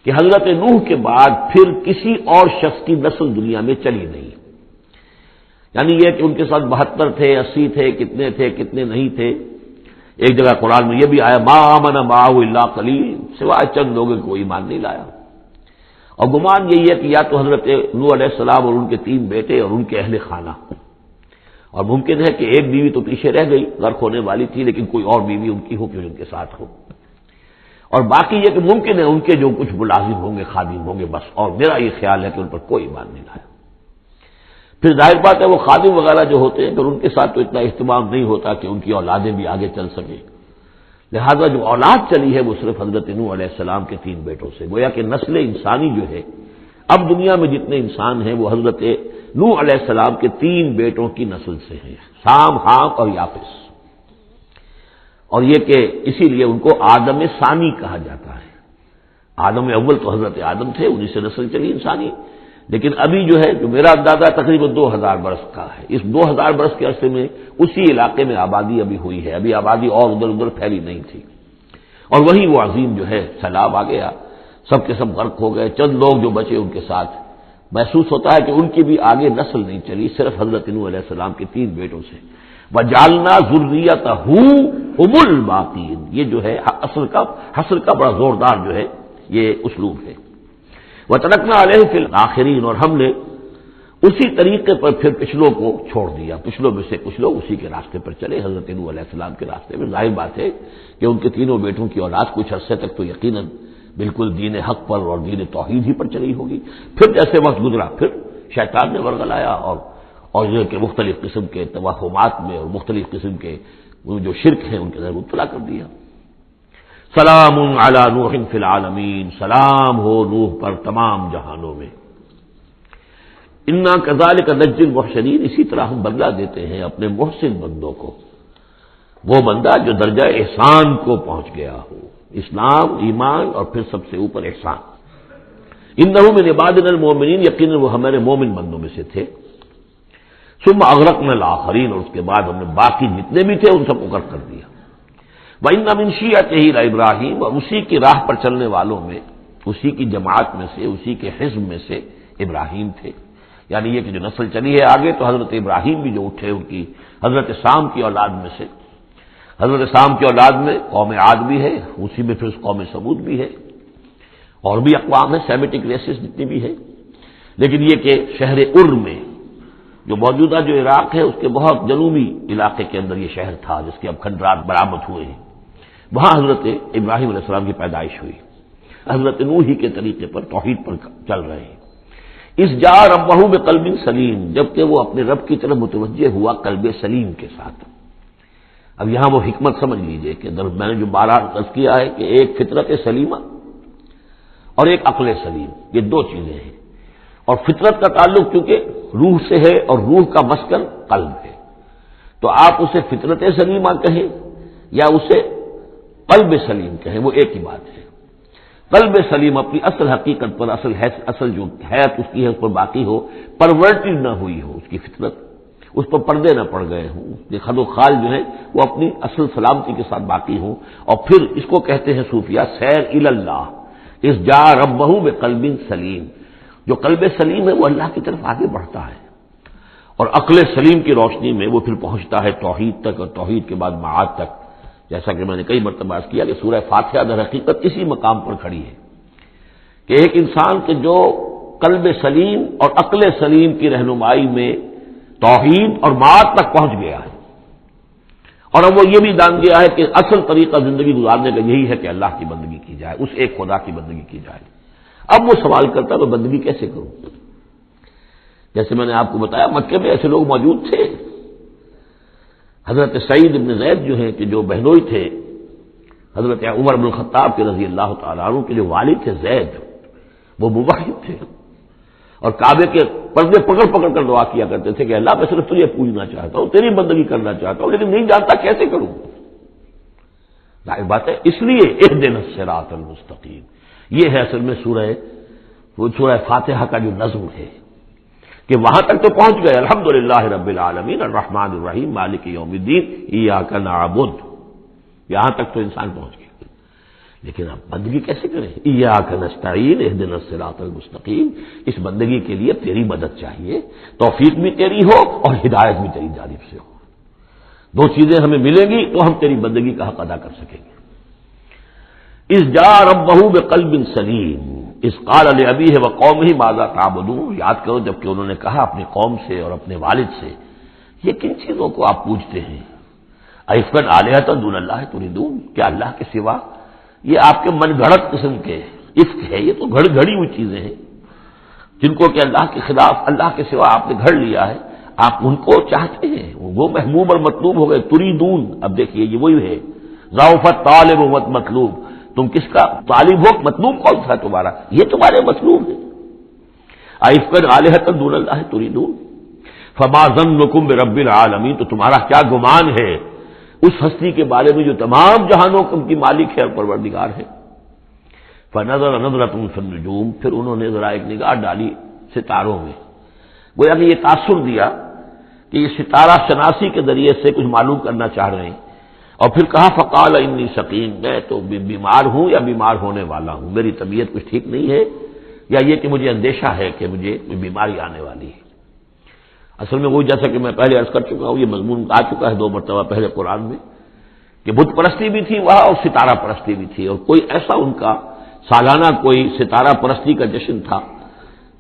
کہ حضرت نوح کے بعد پھر کسی اور شخص کی نسل دنیا میں چلی نہیں، یعنی یہ کہ ان کے ساتھ 72 تھے، 80 تھے، کتنے نہیں تھے۔ ایک جگہ قرآن میں یہ بھی آیا ما آمن معہ الا قلیل، سوائے چند لوگوں کو ایمان نہیں لایا۔ اور گمان یہی ہے کہ یا تو حضرت نوح علیہ السلام اور ان کے 3 بیٹے اور ان کے اہل خانہ، اور ممکن ہے کہ ایک بیوی تو پیچھے رہ گئی، غرق ہونے والی تھی، لیکن کوئی اور بیوی ان کی ہو کہ ان کے ساتھ ہو، اور باقی یہ کہ ممکن ہے ان کے جو کچھ ملازم ہوں گے، خادم ہوں گے، بس۔ اور میرا یہ خیال ہے کہ ان پر کوئی ایمان نہیں لایا۔ پھر ظاہر بات ہے وہ خادم وغیرہ جو ہوتے ہیں پھر ان کے ساتھ تو اتنا اہتمام نہیں ہوتا کہ ان کی اولادیں بھی آگے چل سکیں، لہذا جو اولاد چلی ہے وہ صرف حضرت نوح علیہ السلام کے 3 بیٹوں سے۔ گویا کہ نسل انسانی جو ہے، اب دنیا میں جتنے انسان ہیں وہ حضرت نوح علیہ السلام کے 3 بیٹوں کی نسل سے ہیں، سام، حام اور یافس۔ اور یہ کہ اسی لیے ان کو آدم ثانی کہا جاتا ہے۔ آدم اول تو حضرت آدم تھے، انہی سے نسل چلی انسانی، لیکن ابھی جو ہے جو میرا اندازہ تقریباً 2000 برس کا ہے، اس 2000 برس کے عرصے میں اسی علاقے میں آبادی ابھی ہوئی ہے، ابھی آبادی اور ادھر ادھر پھیلی نہیں تھی، اور وہی وہ عظیم جو ہے سیلاب آ گیا، سب کے سب غرق ہو گئے، چند لوگ جو بچے ان کے ساتھ۔ محسوس ہوتا ہے کہ ان کی بھی آگے نسل نہیں چلی، صرف حضرت نوح علیہ السلام کے 3 بیٹوں سے۔ وَجَعَلْنَا ذُرِّيَّتَهُ هُمُ الْبَاقِينَ، یہ جو ہے حصر کا بڑا زوردار جو ہے یہ اسلوب ہے۔ وَتَرَكْنَا عَلَيْهِ فِي الْآخِرِينَ، اور ہم نے اسی طریقے پر پھر پچھلوں کو چھوڑ دیا، پچھلوں میں سے کچھ لوگ اسی کے راستے پر چلے، حضرت نوح علیہ السلام کے راستے میں۔ ظاہر بات ہے کہ ان کے تینوں بیٹوں کی اولاد کچھ عرصے تک تو یقیناً بالکل دین حق پر اور دین توحید ہی پر چلی ہوگی۔ پھر جیسے وقت گزرا پھر شیطان نے ورغلایا اور یہ کہ مختلف قسم کے توہمات میں اور مختلف قسم کے وہ جو شرک ہیں ان کے اندر مبتلا کر دیا۔ سلام علی نوح فی العالمین، سلام ہو نوح پر تمام جہانوں میں۔ انا کذالک نجزی المحسنین، اسی طرح ہم بدلہ دیتے ہیں اپنے محسن بندوں کو، وہ بندہ جو درجہ احسان کو پہنچ گیا ہو، اسلام، ایمان اور پھر سب سے اوپر احسان۔ انہ من عبادنا المؤمنین، یقیناً وہ ہمارے مومن بندوں میں سے تھے۔ ثم اغرقنا الاخرین، اور اس کے بعد ہم نے باقی جتنے بھی تھے ان سب کو غرق کر دیا۔ وَإِنَّ مِن شِيعَتِهِ لَإِبْرَاهِيمَ، اور اسی کی راہ پر چلنے والوں میں، اسی کی جماعت میں سے، اسی کے حزب میں سے ابراہیم تھے، یعنی یہ کہ جو نسل چلی ہے آگے تو حضرت ابراہیم بھی جو اٹھے ان کی حضرت سام کی اولاد میں سے، حضرت سام کی اولاد میں قوم عاد بھی ہے، اسی میں پھر قوم سمود بھی ہے، اور بھی اقوام ہیں، سیمیٹک ریسز جتنی بھی ہے، لیکن یہ کہ شہر ار میں جو موجودہ جو عراق ہے اس کے بہت جنوبی علاقے کے اندر یہ شہر تھا جس کے اب کھنڈرات برآمد ہوئے ہیں، وہاں حضرت ابراہیم علیہ السلام کی پیدائش ہوئی، حضرت نوح ہی کے طریقے پر توحید پر چل رہے ہیں۔ اس جا ربہ بقلب سلیم، جبکہ وہ اپنے رب کی طرف متوجہ ہوا قلب سلیم کے ساتھ۔ اب یہاں وہ حکمت سمجھ لیجئے کہ میں نے جو بارہ عرض کیا ہے کہ ایک فطرت سلیمہ اور ایک عقل سلیم، یہ دو چیزیں ہیں، اور فطرت کا تعلق چونکہ روح سے ہے اور روح کا مسکن قلب ہے، تو آپ اسے فطرت سلیمہ کہیں یا اسے قلب سلیم کہیں، وہ ایک ہی بات ہے۔ قلب سلیم اپنی اصل حقیقت پر، اصل جو حیات اس کی ہے اس پر باقی ہو، پرورٹڈ نہ ہوئی ہو اس کی فطرت، اس پر پردے نہ پڑ گئے ہوں، یہ خد و خال جو ہے وہ اپنی اصل سلامتی کے ساتھ باقی ہوں، اور پھر اس کو کہتے ہیں صوفیہ سیر الی اللہ، اس جا ربہ بقلب سلیم، جو قلب سلیم ہے وہ اللہ کی طرف آگے بڑھتا ہے، اور عقل سلیم کی روشنی میں وہ پھر پہنچتا ہے توحید تک، اور توحید کے بعد معاد تک، جیسا کہ میں نے کئی مرتبہ عرض کیا کہ سورہ فاتحہ در حقیقت اسی مقام پر کھڑی ہے کہ ایک انسان کے جو قلب سلیم اور عقل سلیم کی رہنمائی میں توحید اور معاد تک پہنچ گیا ہے، اور اب وہ یہ بھی جان گیا ہے کہ اصل طریقہ زندگی گزارنے کا یہی ہے کہ اللہ کی بندگی کی جائے، اس ایک خدا کی بندگی کی جائے۔ اب وہ سوال کرتا ہے میں بندگی کیسے کروں؟ جیسے میں نے آپ کو بتایا مکے میں ایسے لوگ موجود تھے، حضرت سعید ابن زید جو ہیں کہ جو بہنوئی تھے حضرت عمر بن الخطاب کے رضی اللہ تعالیٰ عنہ کے جو والد تھے زید، وہ موحد تھے، اور کعبے کے پردے پکڑ پکڑ کر دعا کیا کرتے تھے کہ اللہ میں صرف تجھے پوجنا چاہتا ہوں، تیری بندگی کرنا چاہتا ہوں، لیکن نہیں جانتا کیسے کروں۔ ظاہر بات ہے، اس لیے اہدنا الصراط المستقیم، یہ ہے اصل میں سورہ فاتحہ کا جو نظم ہے کہ وہاں تک تو پہنچ گئے، الحمدللہ رب العالمین الرحمن الرحیم مالک یوم الدین ایاک نعبد، یہاں تک تو انسان پہنچ گیا، لیکن اب بندگی کیسے کریں؟ ایاک نستعین اہدنا الصراط المستقیم، اس بندگی کے لیے تیری مدد چاہیے، توفیق بھی تیری ہو اور ہدایت بھی تیری جانب سے ہو، دو چیزیں ہمیں ملیں گی تو ہم تیری بندگی کا حق ادا کر سکیں گے۔ اذ جاء ربہ بقلب سلیم اذ قال لأبیہ وقومہ ماذا تعبدون، یاد کرو جبکہ انہوں نے کہا اپنی قوم سے اور اپنے والد سے یہ کن چیزوں کو آپ پوجتے ہیں؟ ایفکا آلہۃ دون اللہ تریدون، کیا اللہ کے سوا؟ یہ آپ کے من گھڑت قسم کے افک ہے، یہ تو گھڑی ہوئی چیزیں ہیں جن کو کہ اللہ کے خلاف اللہ کے سوا آپ نے گھڑ لیا ہے، آپ ان کو چاہتے ہیں، وہ محبوب اور مطلوب ہو گئے، تریدون۔ اب دیکھیے یہ وہی ہے ضعف طالب و مطلوب، تم کس کا طالب ہو، مطلوب کون سا تمہارا؟ یہ تمہارے مطلوب ہے۔ ایفکا آلہۃ دون اللہ تریدون فما ظنکم برب العالمین، تو تمہارا کیا گمان ہے اس ہستی کے بارے میں جو تمام جہانوں کی مالک ہے اور پروردگار ہے۔ فنظر نظرۃ فی النجوم، پھر انہوں نے ذرا ایک نگاہ ڈالی ستاروں میں، گویا کہ یہ تاثر دیا کہ یہ ستارہ شناسی کے ذریعے سے کچھ معلوم کرنا چاہ رہے ہیں، اور پھر کہا فقال انی سقیم، میں تو بیمار ہوں یا بیمار ہونے والا ہوں، میری طبیعت کچھ ٹھیک نہیں ہے، یا یہ کہ مجھے اندیشہ ہے کہ مجھے کوئی بیماری آنے والی ہے۔ اصل میں وہی جیسا کہ میں پہلے عرض کر چکا ہوں، یہ مضمون آ چکا ہے 2 مرتبہ پہلے قرآن میں، کہ بت پرستی بھی تھی وہاں اور ستارہ پرستی بھی تھی، اور کوئی ایسا ان کا سالانہ کوئی ستارہ پرستی کا جشن تھا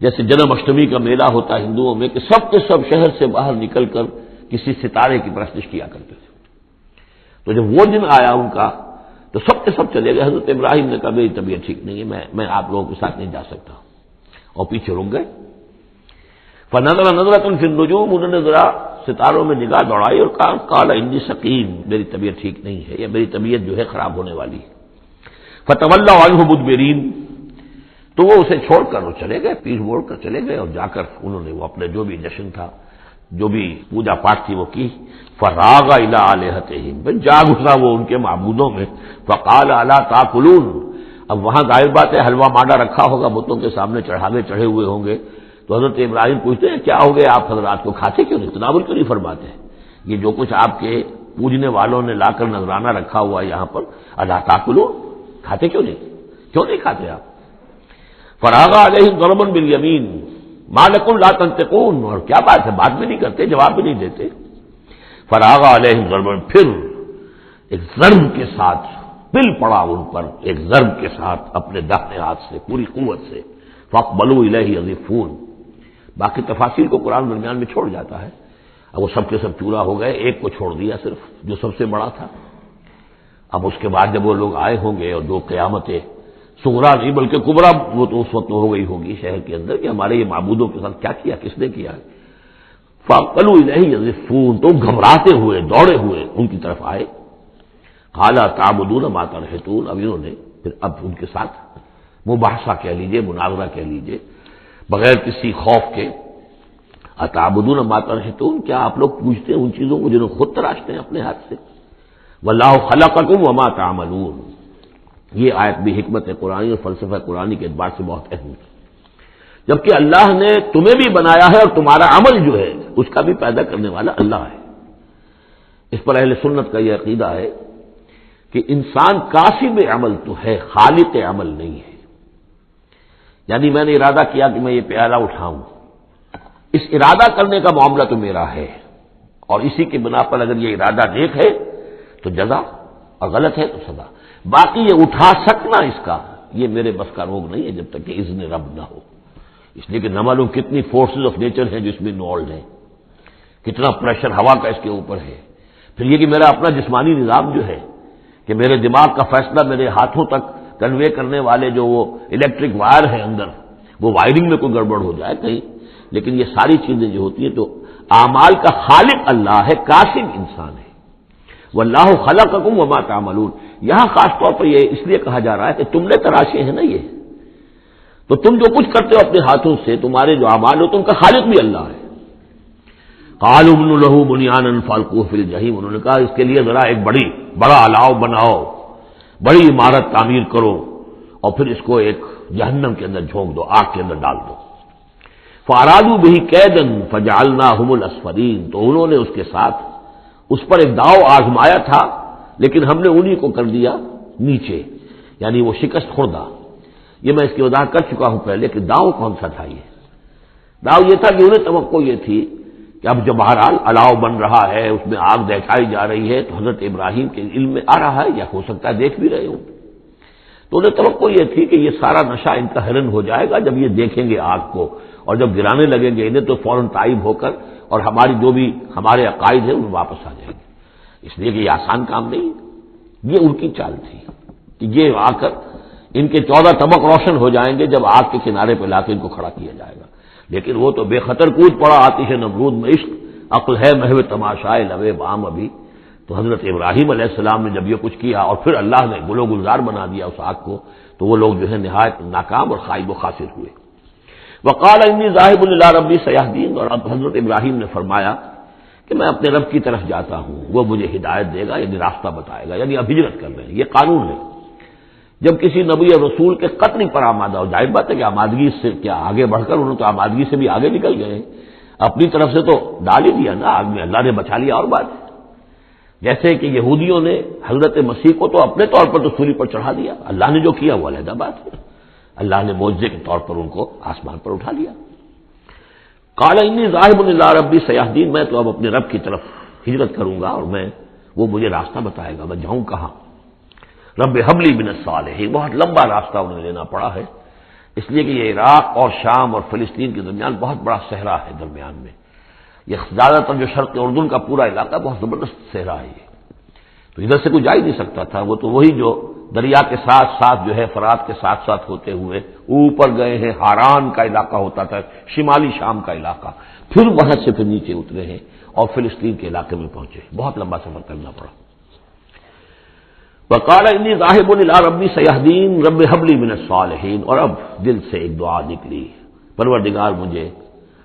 جیسے جنم اشٹمی کا میلہ ہوتا ہے ہندوؤں میں کہ سب کے سب شہر سے باہر نکل کر کسی ستارے کی پرستش کیا کرتے تھے. تو جب وہ دن آیا ان کا تو سب کے سب چلے گئے. حضرت ابراہیم نے کہا میری طبیعت ٹھیک نہیں ہے، میں آپ لوگوں کے ساتھ نہیں جا سکتا، اور پیچھے رک گئے. فنظر نظرۃ فی النجوم، انہوں نے ذرا ستاروں میں نگاہ دوڑائی اور کہا قال انی سقیم، میری طبیعت ٹھیک نہیں ہے، یا میری طبیعت جو ہے خراب ہونے والی ہے. فتولوا عنہ مدبرین، تو وہ اسے چھوڑ کر وہ چلے گئے، پیٹھ موڑ کر چلے گئے، اور جا کر انہوں نے وہ اپنے جو بھی جشن تھا، جو بھی پوجا پاٹ تھی وہ کی. فراغ الی آلہتہم، جا گھسا وہ ان کے معبودوں میں. فقال الا تاکلون، اب وہاں ظاہر بات ہے حلوہ مانڈا رکھا ہوگا، بتوں کے سامنے چڑھاوے چڑھے ہوئے ہوں گے. تو حضرت ابراہیم پوچھتے ہیں کیا ہو گیا آپ حضرات کو، کھاتے کیوں نہیں، تناول کیوں نہیں فرماتے؟ یہ جو کچھ آپ کے پوجنے والوں نے لا کر نذرانہ رکھا ہوا ہے یہاں پر، الا تاکلون، کھاتے کیوں نہیں کھاتے آپ؟ فراغ علیہم ضربا بالیمین ما لکم لا تنطقون، اور کیا بات ہے بات بھی نہیں کرتے، جواب بھی نہیں دیتے. فراغ علیہم ضربا، پھر ایک ضرب کے ساتھ پل پڑا ان پر، ایک ضرب کے ساتھ اپنے داہنے ہاتھ سے پوری قوت سے. فاقبلوا الیہ یزفون، باقی تفاصیل کو قرآن درمیان میں چھوڑ جاتا ہے. اب وہ سب کے سب چورا ہو گئے، ایک کو چھوڑ دیا صرف جو سب سے بڑا تھا. اب اس کے بعد جب وہ لوگ آئے ہوں گے اور جو قیامتیں صغرا نہیں بلکہ کبرا وہ تو اس وقت ہو گئی ہوگی شہر کے اندر کہ ہمارے یہ معبودوں کے ساتھ کیا کیا، کس نے کیا ہے. فاقبلوا الیہ یزفون، تو گھبراتے ہوئے دوڑے ہوئے ان کی طرف آئے. قال تعبدون ما تنحتون، اب انہوں نے پھر اب ان کے ساتھ مباحثہ کہہ لیجئے، مناظرہ کہہ لیجئے، بغیر کسی خوف کے. اتعبدون ما تنحتون، کیا آپ لوگ پوچھتے ہیں ان چیزوں کو جنہوں خود تراشتے ہیں اپنے ہاتھ سے؟ واللہ خلقکم وما تعملون، یہ آیت بھی حکمت قرآنی اور فلسفہ قرآنی کے اعتبار سے بہت اہم ہے. جبکہ اللہ نے تمہیں بھی بنایا ہے اور تمہارا عمل جو ہے اس کا بھی پیدا کرنے والا اللہ ہے. اس پر اہل سنت کا یہ عقیدہ ہے کہ انسان کاسب عمل تو ہے، خالق عمل نہیں ہے. یعنی میں نے ارادہ کیا کہ میں یہ پیالہ اٹھاؤں، اس ارادہ کرنے کا معاملہ تو میرا ہے، اور اسی کے بنا پر اگر یہ ارادہ نیک ہے تو جزا، اور غلط ہے تو سزا. باقی یہ اٹھا سکنا اس کا یہ میرے بس کا روگ نہیں ہے جب تک کہ اذن رب نہ ہو. اس لیے کہ نہ معلوم کتنی فورسز آف نیچر ہیں جو اس میں انوالوڈ ہیں، کتنا پریشر ہوا کا اس کے اوپر ہے. پھر یہ کہ میرا اپنا جسمانی نظام جو ہے کہ میرے دماغ کا فیصلہ میرے ہاتھوں تک کنوے کرنے والے جو وہ الیکٹرک وائر ہیں اندر، وہ وائرنگ میں کوئی گڑبڑ ہو جائے کہیں. لیکن یہ ساری چیزیں جو ہوتی ہیں تو اعمال کا خالق اللہ ہے، کاسب انسان ہے. واللہ خلقکم وما تعملون، یہاں خاص طور پر یہ اس لیے کہا جا رہا ہے کہ تم نے تراشے ہیں نا یہ، تو تم جو کچھ کرتے ہو اپنے ہاتھوں سے، تمہارے جو اعمال ہوتے ہیں ان کا خالق بھی اللہ ہے. قالوا ابنوا له بنيانا فالقوه في الجحيم، انہوں نے کہا اس کے لیے ذرا ایک بڑا الاؤ بناؤ، بڑی عمارت تعمیر کرو، اور پھر اس کو ایک جہنم کے اندر جھونک دو، آگ کے اندر ڈال دو. فارادوا به كيدا فجعلناهم الاسفلين، تو انہوں نے اس کے ساتھ اس پر ایک داؤ آزمایا تھا لیکن ہم نے انہی کو کر دیا نیچے، یعنی وہ شکست خوردہ. یہ میں اس کی وضاحت کر چکا ہوں پہلے کہ داؤ کون سا تھا. یہ داؤ یہ تھا کہ انہیں توقع یہ تھی کہ اب جو بہرحال الاؤ بن رہا ہے، اس میں آگ دہکائی جا رہی ہے، تو حضرت ابراہیم کے علم میں آ رہا ہے یا ہو سکتا ہے دیکھ بھی رہے ہوں، تو انہیں توقع یہ تھی کہ یہ سارا نشہ ان کا ہرن ہو جائے گا جب یہ دیکھیں گے آگ کو، اور جب گرانے لگیں گے انہیں تو فوراً تائب ہو کر اور ہماری جو بھی ہمارے عقائد ہیں ان میں واپس آ جائیں گے. اس لیے کہ یہ آسان کام نہیں، یہ ان کی چال تھی کہ یہ آ کر ان کے 14 طبق روشن ہو جائیں گے جب آگ کے کنارے پہ لا کے ان کو کھڑا کیا جائے گا. لیکن وہ تو بے خطر کود پڑا آتش نمرود میں، عشق عقل ہے محو تماشائے لوے بام ابھی. تو حضرت ابراہیم علیہ السلام نے جب یہ کچھ کیا اور پھر اللہ نے گل و گلزار بنا دیا اس آگ کو، تو وہ لوگ جو ہے نہایت ناکام اور خائب و خاسر ہوئے. وقال انی ذاہب الی ربی سیہدین، اور اب حضرت ابراہیم نے فرمایا کہ میں اپنے رب کی طرف جاتا ہوں، وہ مجھے ہدایت دے گا، یعنی راستہ بتائے گا. یعنی اب ہجرت کر رہے ہیں، یہ قانون ہے. جب کسی نبی اور رسول کے قتل پر آمادہ ہو، ظاہر بات ہے کہ آمادگی سے کیا آگے بڑھ کر انہوں تو آمادگی سے بھی آگے نکل گئے، اپنی طرف سے تو ڈال ہی دیا نا آگ میں، اللہ نے بچا لیا اور بات ہے. جیسے کہ یہودیوں نے حضرت مسیح کو تو اپنے طور پر تو سولی پر چڑھا دیا، اللہ نے جو کیا وہ علیحدہ بات ہے. اللہ نے معجزے کے طور پر ان کو آسمان پر اٹھا لیا. قال انی ذاہب الی ربی سیہدین، میں تو اب اپنے رب کی طرف ہجرت کروں گا اور وہ مجھے راستہ بتائے گا، میں جاؤں کہاں. رب حبلی من الصالحین، بہت لمبا راستہ انہیں لینا پڑا ہے. اس لیے کہ یہ عراق اور شام اور فلسطین کے درمیان بہت بڑا صحرا ہے درمیان میں. یہ زیادہ تر جو شرق اردن کا پورا علاقہ بہت زبردست صحرا ہے یہ. تو ادھر سے کوئی جا ہی نہیں سکتا تھا. وہ تو وہی جو دریا کے ساتھ ساتھ جو ہے فرات کے ساتھ ساتھ ہوتے ہوئے اوپر گئے ہیں، ہاران کا علاقہ ہوتا تھا، شمالی شام کا علاقہ، پھر وہاں سے پھر نیچے اترے ہیں اور فلسطین کے علاقے میں پہنچے. بہت لمبا سفر کرنا پڑا. وقال انی ذاہب الی ربی سیہدین رب ھب لی من الصالحین. اور اب دل سے ایک دعا نکلی، پروردگار مجھے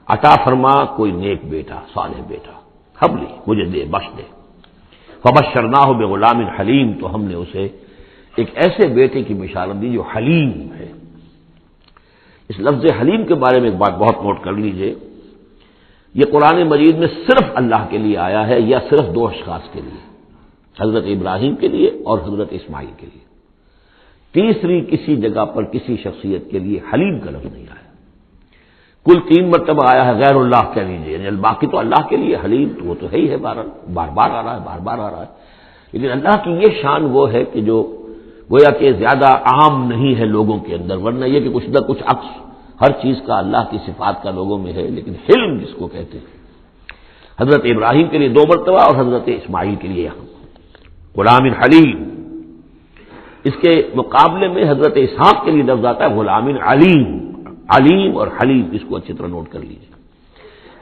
عطا فرما کوئی نیک بیٹا، صالح بیٹا، ھب لی، مجھے دے، بخش دے. فبشرناہ بغلام حلیم. تو ہم نے اسے ایک ایسے بیٹے کی بشارت دی جو حلیم ہے. اس لفظ حلیم کے بارے میں ایک بات بہت نوٹ کر لیجئے. یہ قرآن مجید میں صرف اللہ کے لیے آیا ہے یا صرف دو اشخاص کے لیے، حضرت ابراہیم کے لیے اور حضرت اسماعیل کے لیے. تیسری کسی جگہ پر کسی شخصیت کے لیے حلیم کا لفظ نہیں آیا. کل 3 مرتبہ آیا ہے غیر اللہ کہہ لیجیے، یعنی باقی تو اللہ کے لیے حلیم تو وہ تو ہے ہی ہے، بار بار آ رہا ہے، بار بار آ رہا ہے. لیکن اللہ کی یہ شان وہ ہے کہ جو گویا کہ زیادہ عام نہیں ہے لوگوں کے اندر، ورنہ یہ کہ کچھ نہ کچھ عکس ہر چیز کا اللہ کی صفات کا لوگوں میں ہے. لیکن حلم جس کو کہتے ہیں، حضرت ابراہیم کے لیے 2 مرتبہ اور حضرت اسماعیل کے لیے یہاں غلام حلیم. اس کے مقابلے میں حضرت اسحاق کے لیے لفظ آتا ہے غلام علیم. علیم اور حلیم اس کو اچھی طرح نوٹ کر لیجیے.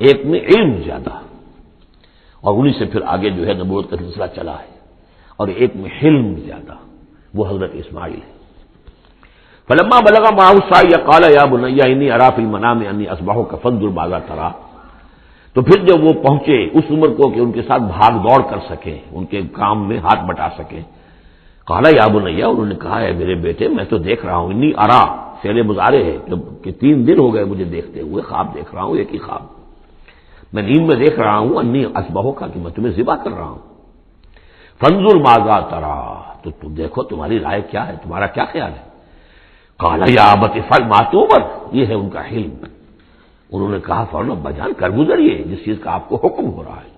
ایک میں علم زیادہ اور انہیں سے پھر آگے جو ہے نبوت کا سلسلہ چلا ہے، اور ایک میں حلم زیادہ، وہ حضرت اسماعیل ہے. فلما بلغ معه السعي قال يا بني اني ارى في المنام اني اصبحك فانظر ماذا ترى. تو پھر جب وہ پہنچے اس عمر کو کہ ان کے ساتھ بھاگ دوڑ کر سکیں، ان کے کام میں ہاتھ بٹا سکیں، قال یا بنی، انہوں نے کہا ہے میرے بیٹے میں تو دیکھ رہا ہوں، انی ارا فعل مضارع ہے کہ 3 دن ہو گئے مجھے دیکھتے ہوئے، خواب دیکھ رہا ہوں، ایک ہی خواب میں نیند میں دیکھ رہا ہوں، انی اصبحک کہ میں تمہیں ذبح کر رہا ہوں. فانظر ماذا ترى، تو تم دیکھو تمہاری رائے کیا ہے، تمہارا کیا خیال ہے. قال یا ابت افعل ما تؤمر. یہ ہے ان کا حلم. انہوں نے کہا فوراً ابا جان کر گزریے جس چیز کا آپ کو حکم ہو رہا ہے.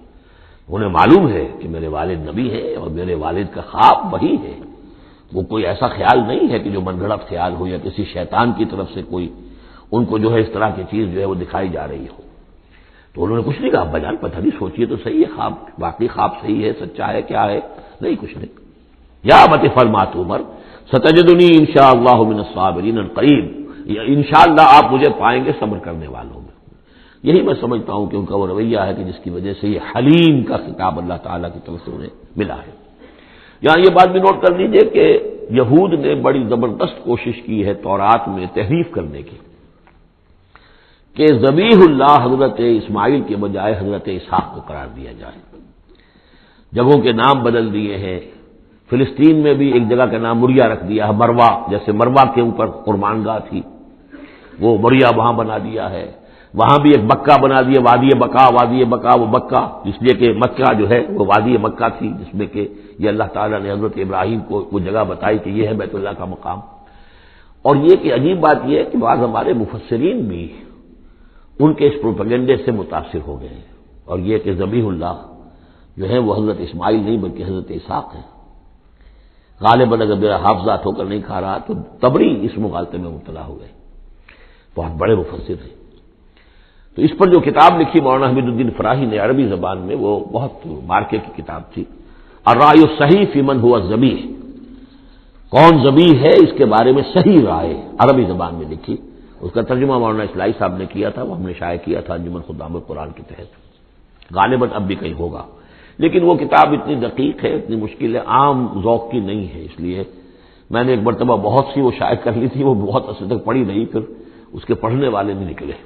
انہیں معلوم ہے کہ میرے والد نبی ہے اور میرے والد کا خواب وہی ہے، وہ کوئی ایسا خیال نہیں ہے کہ جو من گھڑت خیال ہو یا کسی شیطان کی طرف سے کوئی ان کو جو ہے اس طرح کی چیز جو ہے وہ دکھائی جا رہی ہو. تو انہوں نے کچھ نہیں کہا ابا جان پتہ نہیں سوچیے تو صحیح ہے، خواب باقی خواب صحیح ہے، سچا ہے، کیا ہے، نہیں کچھ نہیں. یا ابت افعل ما تؤمر ستجدنی انشاءاللہ من الصابرین قریب. انشاءاللہ آپ مجھے پائیں گے صبر کرنے والوں میں. یہی میں سمجھتا ہوں کہ ان کا وہ رویہ ہے کہ جس کی وجہ سے یہ حلیم کا خطاب اللہ تعالیٰ کی طرف سے انہیں ملا ہے. یہاں یہ بات بھی نوٹ کر لیجئے کہ یہود نے بڑی زبردست کوشش کی ہے تورات میں تحریف کرنے کی، کہ ذبیح اللہ حضرت اسماعیل کے بجائے حضرت اسحاق کو قرار دیا جائے. جگہوں کے نام بدل دیے ہیں. فلسطین میں بھی ایک جگہ کا نام مریا رکھ دیا ہے، مروا، جیسے مروا کے اوپر قربان گاہ تھی وہ مریا وہاں بنا دیا ہے. وہاں بھی ایک بکہ بنا دیا، وادی بکا، وادی بکا وہ بکہ، اس لیے کہ مکہ جو ہے وہ وادی مکہ تھی جس میں کہ یہ اللہ تعالیٰ نے حضرت ابراہیم کو وہ جگہ بتائی کہ یہ ہے بیت اللہ کا مقام. اور یہ کہ عجیب بات یہ ہے کہ بعض ہمارے مفسرین بھی ان کے اس پروپیگنڈے سے متاثر ہو گئے ہیں، اور یہ کہ ذبیح اللہ جو ہے وہ حضرت اسماعیل نہیں بلکہ حضرت اسحاق ہے. غالباً اگر میرا حافظہ ہو کر نہیں کھا رہا تو تبری اس مغالطے میں مبتلا ہو گئے. بہت بڑے مفسر ہیں. تو اس پر جو کتاب لکھی مولانا حمید الدین فراہی نے عربی زبان میں، وہ بہت مارکے کی کتاب تھی، الرائے الصحیح فی من هو الذبیح، کون ذبیح ہے اس کے بارے میں صحیح رائے، عربی زبان میں لکھی. اس کا ترجمہ مولانا اسلائی صاحب نے کیا تھا، وہ ہم نے شائع کیا تھا انجمن خدام القرآن کے تحت. غالباً اب بھی کہیں ہوگا، لیکن وہ کتاب اتنی دقیق ہے، اتنی مشکل ہے، عام ذوق کی نہیں ہے. اس لیے میں نے ایک مرتبہ بہت سی وہ شائع کر لی تھی، وہ بہت عرصے تک پڑھی نہیں، پھر اس کے پڑھنے والے نہیں نکلے.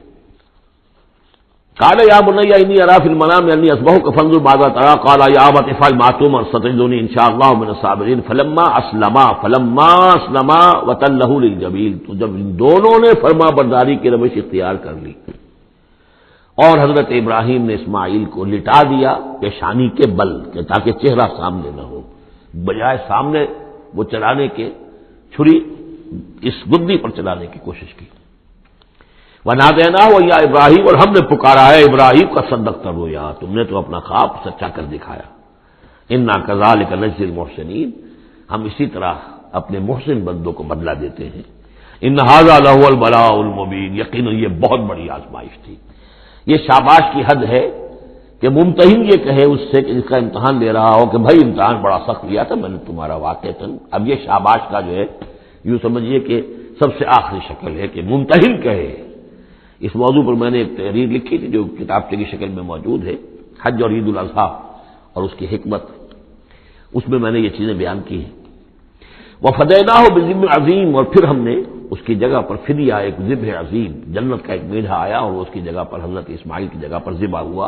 قال یا بنی انی ارى في المنام انی اصبحک فانظر ماذا ترى قال یا ابت افعل ما تؤمر ستجدنی ان شاء اللہ من الصابرین فلما اسلما وتلہ للجبین. تو جب ان دونوں نے فرما برداری کی روش اختیار کر لی اور حضرت ابراہیم نے اسماعیل کو لٹا دیا پیشانی کے بل کہ تاکہ چہرہ سامنے نہ ہو، بجائے سامنے وہ چلانے کے چھری اس گدی پر چلانے کی کوشش کی. وَنَادَيْنَاهُ يَا ابراہیم، اور ہم نے پکارا ہے ابراہیم کا صدقت الرؤیا، تم نے تو اپنا خواب سچا کر دکھایا. اِنَّا كَذَلِكَ نَجْزِي الْمُحْسِنِينَ، ہم اسی طرح اپنے محسن بندوں کو بدلہ دیتے ہیں. ان ھذا لہو البلاء المبین، یقیناً یہ بہت بڑی آزمائش تھی۔ یہ شاباش کی حد ہے کہ ممتحن یہ کہے اس سے کہ جس کا امتحان لے رہا ہو کہ بھائی امتحان بڑا سخت لیا تھا میں نے تمہارا واقعتاً۔ اب یہ شاباش کا جو ہے یوں سمجھیے کہ سب سے آخری شکل ہے کہ ممتحن کہے۔ اس موضوع پر میں نے ایک تحریر لکھی تھی جو کتابچے کی شکل میں موجود ہے، حج اور عید الاضحیٰ اور اس کی حکمت، اس میں میں نے یہ چیزیں بیان کی ہیں۔ وَفَدَيْنَاهُ بِذِبْحٍ عَظِيمٍ، اور پھر ہم نے اس کی جگہ پر فدیہ ایک ذبح عظیم، جنت کا ایک میڈھا آیا اور وہ اس کی جگہ پر حضرت اسماعیل کی جگہ پر ذبح ہوا،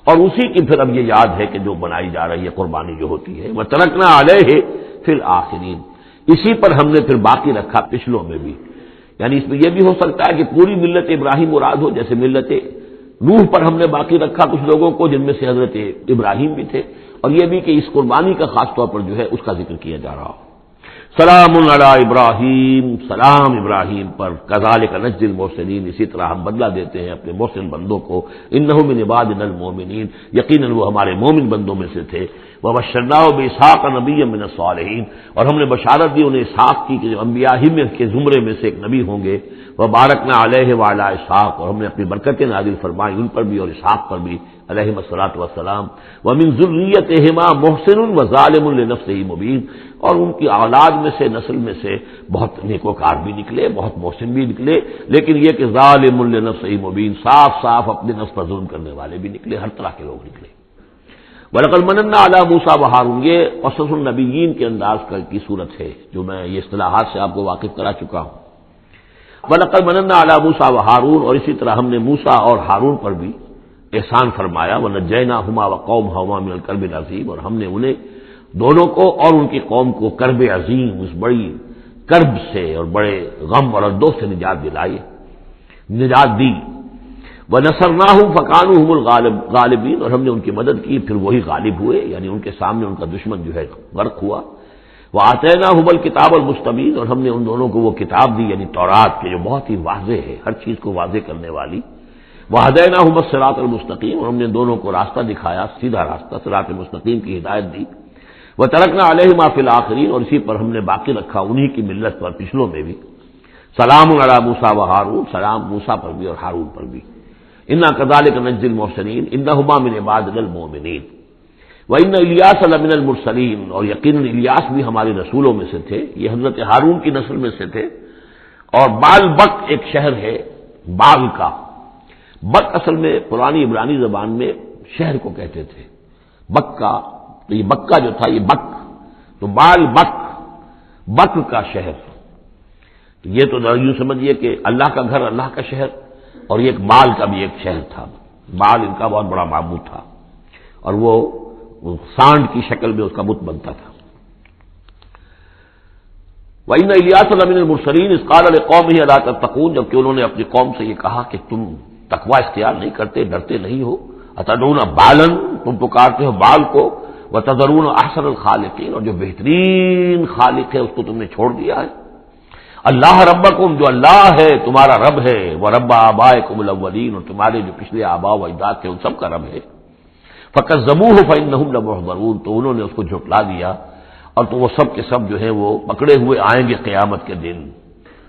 اور اسی کی پھر اب یہ یاد ہے کہ جو بنائی جا رہی ہے قربانی جو ہوتی ہے۔ وَتَرَكْنَا عَلَيْهِ فِي الْآخِرِينَ، اسی پر ہم نے پھر باقی رکھا پچھلوں میں بھی، یعنی اس میں یہ بھی ہو سکتا ہے کہ پوری ملت ابراہیم مراد ہو، جیسے ملت نوح پر ہم نے باقی رکھا کچھ لوگوں کو جن میں سے حضرت ابراہیم بھی تھے، اور یہ بھی کہ اس قربانی کا خاص طور پر جو ہے اس کا ذکر کیا جا رہا ہو۔ سلام علی ابراہیم، سلام ابراہیم پر، کذالک نجزی المحسنین، اسی طرح ہم بدلہ دیتے ہیں اپنے محسن بندوں کو، انہ من عبادنا المؤمنین، یقیناً وہ ہمارے مومن بندوں میں سے تھے۔ وبشرناہ باسحاق نبیا من الصالحین، اور ہم نے بشارت دی انہیں اسحاق کی کہ جو انبیاء ہی میں کے زمرے میں سے ایک نبی ہوں گے۔ وبارکنا علیہ وعلی اسحاق، اور ہم نے اپنی برکتیں نازل فرمائی ان پر بھی اور اسحاق پر بھی علیہم الصلاۃ والسلام۔ ومن ذریتہما محسن وظالم لنفسہ مبین، اور ان کی اولاد میں سے نسل میں سے بہت نیکوکار بھی نکلے، بہت محسن بھی نکلے، لیکن یہ کہ ظالم لنفسہ مبین، صاف صاف اپنے نفس پر ظلم کرنے والے بھی نکلے، ہر طرح کے لوگ نکلے۔ وَلَقَدْ مَنَنَّا عَلَىٰ مُوسَىٰ وَهَارُونَ، یہ قصص النبیین کے انداز کی صورت ہے جو میں یہ اصطلاحات سے آپ کو واقف کرا چکا ہوں۔ وَلَقَدْ مَنَنَّا عَلَىٰ مُوسَىٰ وَهَارُونَ، اور اسی طرح ہم نے موسیٰ اور ہارون پر بھی احسان فرمایا۔ وَنَجَّيْنَاهُمَا وَقَوْمَهُمَا مِنَ الْكَرْبِ الْعَظِيمِ، اور ہم نے انہیں دونوں کو اور ان کی قوم کو کرب عظیم، اس بڑی کرب سے اور بڑے غم اور اردو سے نجات دی۔ وَنَصَرْنَاهُمْ فَكَانُوا هُمُ الْغَالِبِينَ، اور ہم نے ان کی مدد کی پھر وہی غالب ہوئے، یعنی ان کے سامنے ان کا دشمن جو ہے غرق ہوا۔ وَآتَيْنَاهُمُ الْكِتَابَ الْمُسْتَبِينَ، اور ہم نے ان دونوں کو وہ کتاب دی یعنی تورات کے جو بہت ہی واضح ہے، ہر چیز کو واضح کرنے والی۔ وَهَدَيْنَاهُمَ الصِّرَاطَ الْمُسْتَقِيمَ، اور ہم نے دونوں کو راستہ دکھایا، سیدھا راستہ، صراط مستقیم کی ہدایت دی۔ وَتَرَكْنَا عَلَيْهِمَا فِي الْآخِرِينَ، اور اسی پر ہم نے باقی رکھا انہی کی ملت پر پچھلوں میں بھی۔ سلام علی موسیٰ وہارون، سلام موسیٰ پر بھی اور ہارون پر بھی۔ انا کذالک نجزی المحسنین انہما من عبادنا المؤمنین وان الیاس لمن المرسلین، اور یقیناً الیاس بھی ہمارے رسولوں میں سے تھے، یہ حضرت ہارون کی نسل میں سے تھے۔ اور بال بک ایک شہر ہے بال کا، بک اصل میں پرانی عبرانی زبان میں شہر کو کہتے تھے، بکہ، تو یہ بکہ جو تھا یہ بک، تو بال بک، بک کا شہر، تو یہ تو یوں سمجھیے کہ اللہ کا گھر، اللہ کا شہر، اور یہ ایک بال کا بھی ایک شہر تھا، بال ان کا بہت بڑا معبود تھا، اور وہ سانڈ کی شکل میں اس کا بت بنتا تھا۔ وَإِنَّ إِلْيَاسَ لَمِنَ الْمُرْسَلِينَ إِذْ قَالَ لِقَوْمِهِ أَلَا تَتَّقُونَ، جبکہ انہوں نے اپنی قوم سے یہ کہا کہ تم تقوی اختیار نہیں کرتے، ڈرتے نہیں ہو۔ أَتَدْعُونَ بَالًا، تم پکارتے ہو بال کو، وَتَذَرُونَ أَحْسَنَ الْخَالِقِينَ، اور جو بہترین خالق ہے اس کو تم نے چھوڑ دیا ہے۔ اللہ ربکم، جو اللہ ہے تمہارا رب ہے، وہ رب آبائکم الاولین، اور تمہارے جو پچھلے آباء و اجداد تھے ان سب کا رب ہے۔ فکذبوہ فانہم لمحضرون، تو انہوں نے اس کو جھٹلا دیا، اور تو وہ سب کے سب جو ہیں وہ پکڑے ہوئے آئیں گے قیامت کے دن،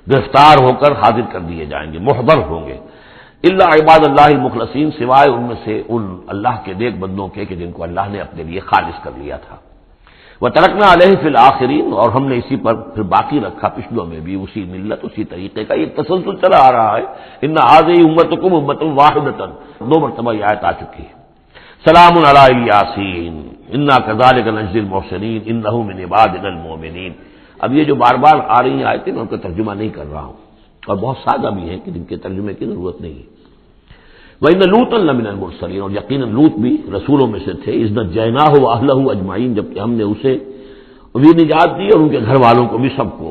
گرفتار ہو کر حاضر کر دیے جائیں گے، محضر ہوں گے۔ الا عباد اللہ المخلصین، سوائے ان میں سے ان اللہ کے نیک بندوں کے کہ جن کو اللہ نے اپنے لیے خالص کر لیا تھا۔ وَتَرَكْنَا عَلَيْهِ فِي الْآخِرِينَ، اور ہم نے اسی پر پھر باقی رکھا پچھلوں میں بھی اسی ملت، اسی طریقے کا ایک تسلسل چلا آ رہا ہے۔ ان هذه امتکم امۃ واحدۃ، دو مرتبہ یہ آیت آ چکی ہے۔ سلام علی الیاسین انا کذالک نجزی المحسنین انہ من عبادنا المؤمنین۔ اب یہ جو بار بار آ رہی ہیں آیتیں میں ان کا ترجمہ نہیں کر رہا ہوں، اور بہت سادہ بھی ہیں کہ جن کے ترجمے کی ضرورت نہیں ہے۔ وَإِنَّ لُوطًا لَمِنَ الْمُرْسَلِينَ، اور یقیناً لوط بھی رسولوں میں سے تھے۔ اذ نجیناہ وَأَهْلَهُ اجمعین، جبکہ ہم نے اسے بھی نجات دی اور ان کے گھر والوں کو بھی، سب کو۔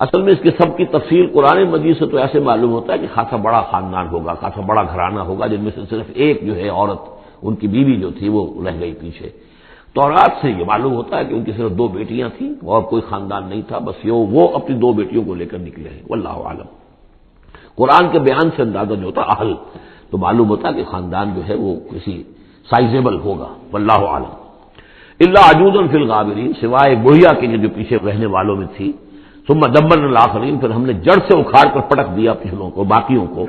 اصل میں اس کے سب کی تفصیل قرآن مجید سے تو ایسے معلوم ہوتا ہے کہ خاصا بڑا خاندان ہوگا، خاصا بڑا گھرانہ ہوگا، جن میں سے صرف ایک جو ہے عورت، ان کی بیوی جو تھی وہ رہ گئی پیچھے۔ تورات سے یہ معلوم ہوتا ہے کہ ان کی صرف دو بیٹیاں تھیں اور کوئی خاندان نہیں تھا، بس یہ وہ اپنی دو بیٹیوں کو لے کر نکلے ہیں، واللہ عالم۔ قرآن کے بیان سے اندازہ جو ہوتا اہل، تو معلوم ہوتا کہ خاندان جو ہے وہ کسی سائزیبل ہوگا، واللہ عالم۔ الا عجوزا فی الغابرین، سوائے بڑھیا کے جو پیچھے رہنے والوں میں تھی۔ ثم دمرنا الآخرین، پھر ہم نے جڑ سے اکھاڑ کر پٹک دیا پچھلوں کو، باقیوں کو۔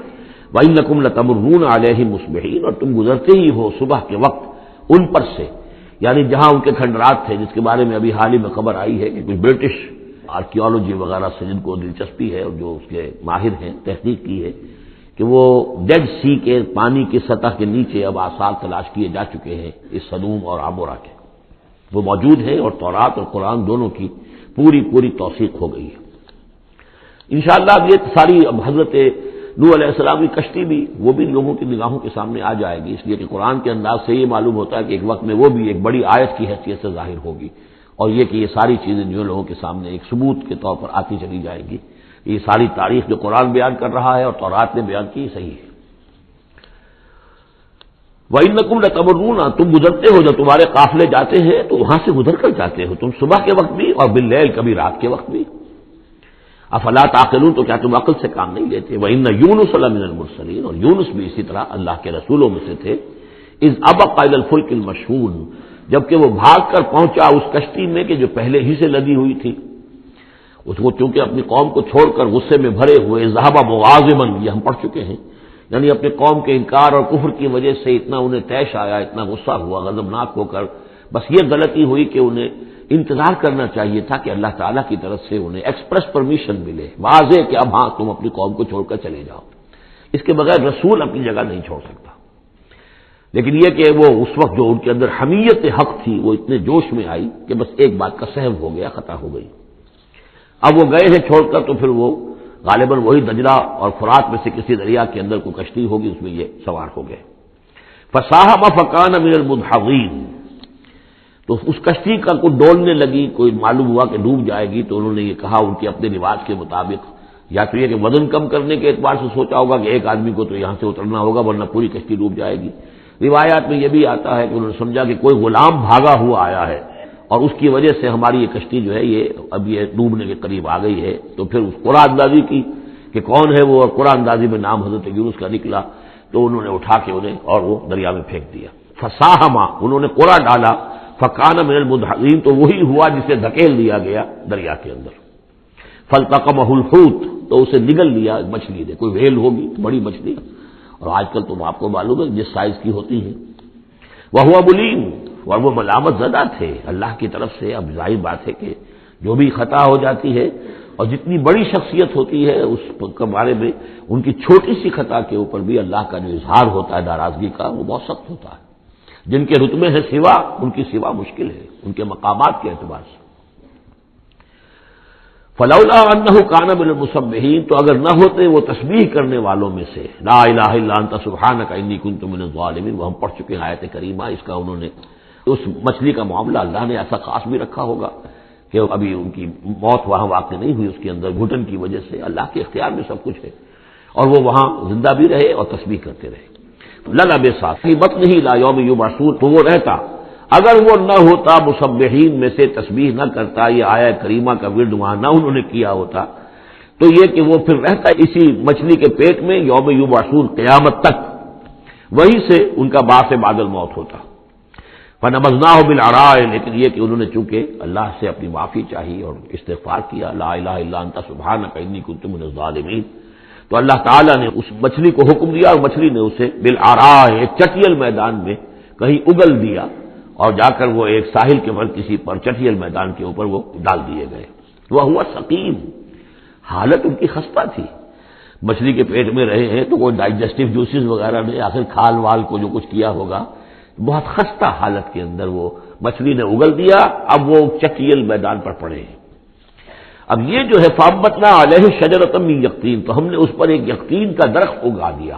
وَإِنَّكُمْ لَتَمُرُّونَ عَلَيْهِمْ مُصْبِحِينَ، اور تم گزرتے ہی ہو صبح کے وقت ان پر سے، یعنی جہاں ان کے کھنڈرات تھے، جس کے بارے میں ابھی حال ہی میں خبر آئی ہے کہ کچھ برٹش آرکیالوجی وغیرہ سے جن کو دلچسپی ہے اور جو اس کے ماہر ہیں، تحقیق کی ہے کہ وہ ڈیڈ سی کے پانی کی سطح کے نیچے اب آثار تلاش کیے جا چکے ہیں اس سدوم اور عمورہ کے، وہ موجود ہیں، اور تورات اور قرآن دونوں کی پوری توثیق ہو گئی ہے۔ انشاءاللہ اب یہ ساری اب حضرت نوح علیہ السلام کی کشتی بھی وہ بھی لوگوں کی نگاہوں کے سامنے آ جائے گی، اس لیے کہ قرآن کے انداز سے یہ معلوم ہوتا ہے کہ ایک وقت میں وہ بھی ایک بڑی آیت کی حیثیت سے ظاہر ہوگی، اور یہ کہ یہ ساری چیزیں جو لوگوں کے سامنے ایک ثبوت کے طور پر آتی چلی جائیں گی، یہ ساری تاریخ جو قرآن بیان کر رہا ہے اور تورات نے بیان کی صحیح ہے۔ وَإِنَّكُمْ لَتَمُرُّونَ، تم گزرتے ہو، جب تمہارے قافلے جاتے ہیں تو وہاں سے گزر کر جاتے ہو، تم صبح کے وقت بھی اور باللیل، کبھی رات کے وقت بھی۔ افلا تعقلون، تو کیا تم عقل سے کام نہیں لیتے؟ وَإِنَّ يُونُسَ لَمِنَ الْمُرْسَلِينَ، اور یونس بھی اسی طرح اللہ کے رسولوں میں سے تھے۔ اذ أَبَقَ إِلَى الْفُلْكِ الْمَشْحُونِ، جبکہ وہ بھاگ کر پہنچا اس کشتی میں کہ جو پہلے ہی سے لدی ہوئی تھی، اس کو چونکہ اپنی قوم کو چھوڑ کر غصے میں بھرے ہوئے، ذهب مغاضبا، یہ ہم پڑھ چکے ہیں، یعنی اپنے قوم کے انکار اور کفر کی وجہ سے اتنا انہیں طیش آیا، اتنا غصہ ہوا غضبناک ہو کر، بس یہ غلطی ہوئی کہ انہیں انتظار کرنا چاہیے تھا کہ اللہ تعالیٰ کی طرف سے انہیں ایکسپریس پرمیشن ملے، واضح کہ اب ہاں تم اپنی قوم کو چھوڑ کر چلے جاؤ۔ اس کے بغیر رسول اپنی جگہ نہیں چھوڑ سکتا، لیکن یہ کہ وہ اس وقت جو ان کے اندر حمیت حق تھی وہ اتنے جوش میں آئی کہ بس ایک بات کا سہو ہو گیا، خطا ہو گئی۔ اب وہ گئے ہیں چھوڑ کر، تو پھر وہ غالباً وہی دجلہ اور فرات میں سے کسی دریا کے اندر کوئی کشتی ہوگی، اس میں یہ سوار ہو گئے۔ فساہم فکان من المدحضین، تو اس کشتی کا کوئی ڈولنے لگی، کوئی معلوم ہوا کہ ڈوب جائے گی، تو انہوں نے یہ کہا ان کے اپنے رواج کے مطابق، یا تو یہ کہ وزن کم کرنے کے اعتبار سے سوچا ہوگا کہ ایک آدمی کو تو یہاں سے اترنا ہوگا ورنہ پوری کشتی ڈوب جائے گی۔ روایات میں یہ بھی آتا ہے کہ انہوں نے سمجھا کہ کوئی غلام بھاگا ہوا آیا ہے اور اس کی وجہ سے ہماری یہ کشتی جو ہے یہ اب یہ ڈوبنے کے قریب آ گئی ہے، تو پھر اس قرآن اندازی کی کہ کون ہے وہ، اور قرآن اندازی میں نام حضرت یونس کا نکلا، تو انہوں نے اٹھا کے انہیں اور وہ دریا میں پھینک دیا۔ فساہما، انہوں نے قرآ ڈالا، فکان من المدحضین، تو وہی ہوا جسے دھکیل دیا گیا دریا کے اندر۔ فالتقمہ الحوت، تو اسے نگل لیا مچھلی نے، کوئی ویل ہوگی بڑی مچھلی، اور آج کل تو آپ کو معلوم ہے جس سائز کی ہوتی ہے۔ وہو ملیم، اور وہ ملامت زدہ تھے اللہ کی طرف سے۔ اب ظاہر بات ہے کہ جو بھی خطا ہو جاتی ہے، اور جتنی بڑی شخصیت ہوتی ہے اس کے بارے میں ان کی چھوٹی سی خطا کے اوپر بھی اللہ کا جو اظہار ہوتا ہے ناراضگی کا، وہ بہت سخت ہوتا ہے۔ جن کے رتبے ہے سوا، ان کی سوا مشکل ہے ان کے مقامات کے اعتبار سے۔ فلولا انہ کان من المسبحین، تو اگر نہ ہوتے وہ تسبیح کرنے والوں میں سے، لا الہ الا انت سبحانک انی کنت من الظالمین، وہ ہم پڑھ چکے ہیں آیت کریمہ۔ اس کا انہوں نے اس مچھلی کا معاملہ اللہ نے ایسا خاص بھی رکھا ہوگا کہ ابھی ان کی موت وہاں واقع نہیں ہوئی، اس کے اندر گھٹن کی وجہ سے، اللہ کے اختیار میں سب کچھ ہے، اور وہ وہاں زندہ بھی رہے اور تسبیح کرتے رہے۔ للبث فی بطنہ الی یوم یبعثون، تو وہ رہتا اگر وہ نہ ہوتا مسبحین میں سے، تسبیح نہ کرتا، یہ آیہ کریمہ کا ورد وہاں نہ انہوں نے کیا ہوتا، تو یہ کہ وہ پھر رہتا اسی مچھلی کے پیٹ میں یوم یبعثون، قیامت تک، وہیں سے ان کا بعث بعد الموت ہوتا۔ فنبذناہ بالعراء، لیکن یہ کہ انہوں نے چونکہ اللہ سے اپنی معافی چاہی اور استغفار کیا، لا الہ الا انت سبحانک انی کنت من الظالمین، تو اللہ تعالیٰ نے اس مچھلی کو حکم دیا اور مچھلی نے اسے بالعراء، ایک چٹیل میدان میں کہیں اگل دیا، اور جا کر وہ ایک ساحل کے پر کسی پر چٹیل میدان کے اوپر وہ ڈال دیے گئے۔ وہ ہوا سقیم، حالت ان کی خستہ تھی، مچھلی کے پیٹ میں رہے ہیں تو کوئی ڈائجسٹو جوسز وغیرہ نے آخر کھال وال کو جو کچھ کیا ہوگا، بہت خستہ حالت کے اندر وہ مچھلی نے اگل دیا، اب وہ چٹیل میدان پر پڑے ہیں۔ اب یہ جو ہے فَأَنبَتْنَا عَلَيْهِ شَجَرَةً مِّن يَقْطِينٍ، تو ہم نے اس پر ایک یقطین کا درخت اگا دیا۔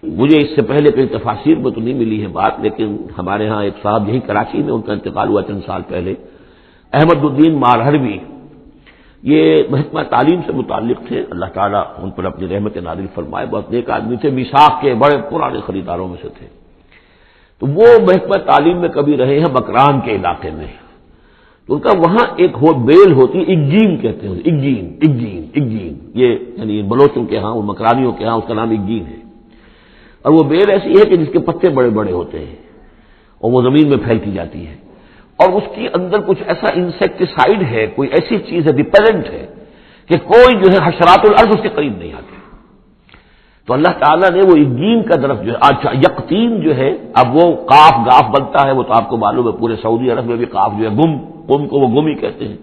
مجھے اس سے پہلے کئی تفاسیر میں تو نہیں ملی ہے بات، لیکن ہمارے ہاں ایک صاحب یہی کراچی میں، ان کا انتقال ہوا چند سال پہلے، احمد الدین مارہروی، یہ محکمہ تعلیم سے متعلق تھے، اللہ تعالیٰ ان پر اپنی رحمت نازل فرمائے، بہت نیک آدمی تھے، میثاق کے بڑے پرانے خریداروں میں سے تھے۔ تو وہ محکمہ تعلیم میں کبھی رہے ہیں بکران کے علاقے میں، تو ان کا وہاں ایک بیل ہوتی ہے، اگجین کہتے ہیں، اگجین، یہ یعنی بلوچوں کے ہاں اور مکرانیوں کے ہاں اس کا نام اگجین ہے، اور وہ بیل ایسی ہے کہ جس کے پتے بڑے بڑے ہوتے ہیں اور وہ زمین میں پھیلتی جاتی ہے، اور اس کے اندر کچھ ایسا انسیکٹیسائڈ ہے، کوئی ایسی چیز ہے ریپیلنٹ ہے کہ کوئی جو ہے حشرات الارض اس کے قریب نہیں آتے. تو اللہ تعالیٰ نے وہ یقین کا درخت جو ہے، اچھا یقین جو ہے، اب وہ قاف گاف بنتا ہے، وہ تو آپ کو معلوم ہے پورے سعودی عرب میں بھی قاف جو ہے گم کو وہ گم ہی کہتے ہیں.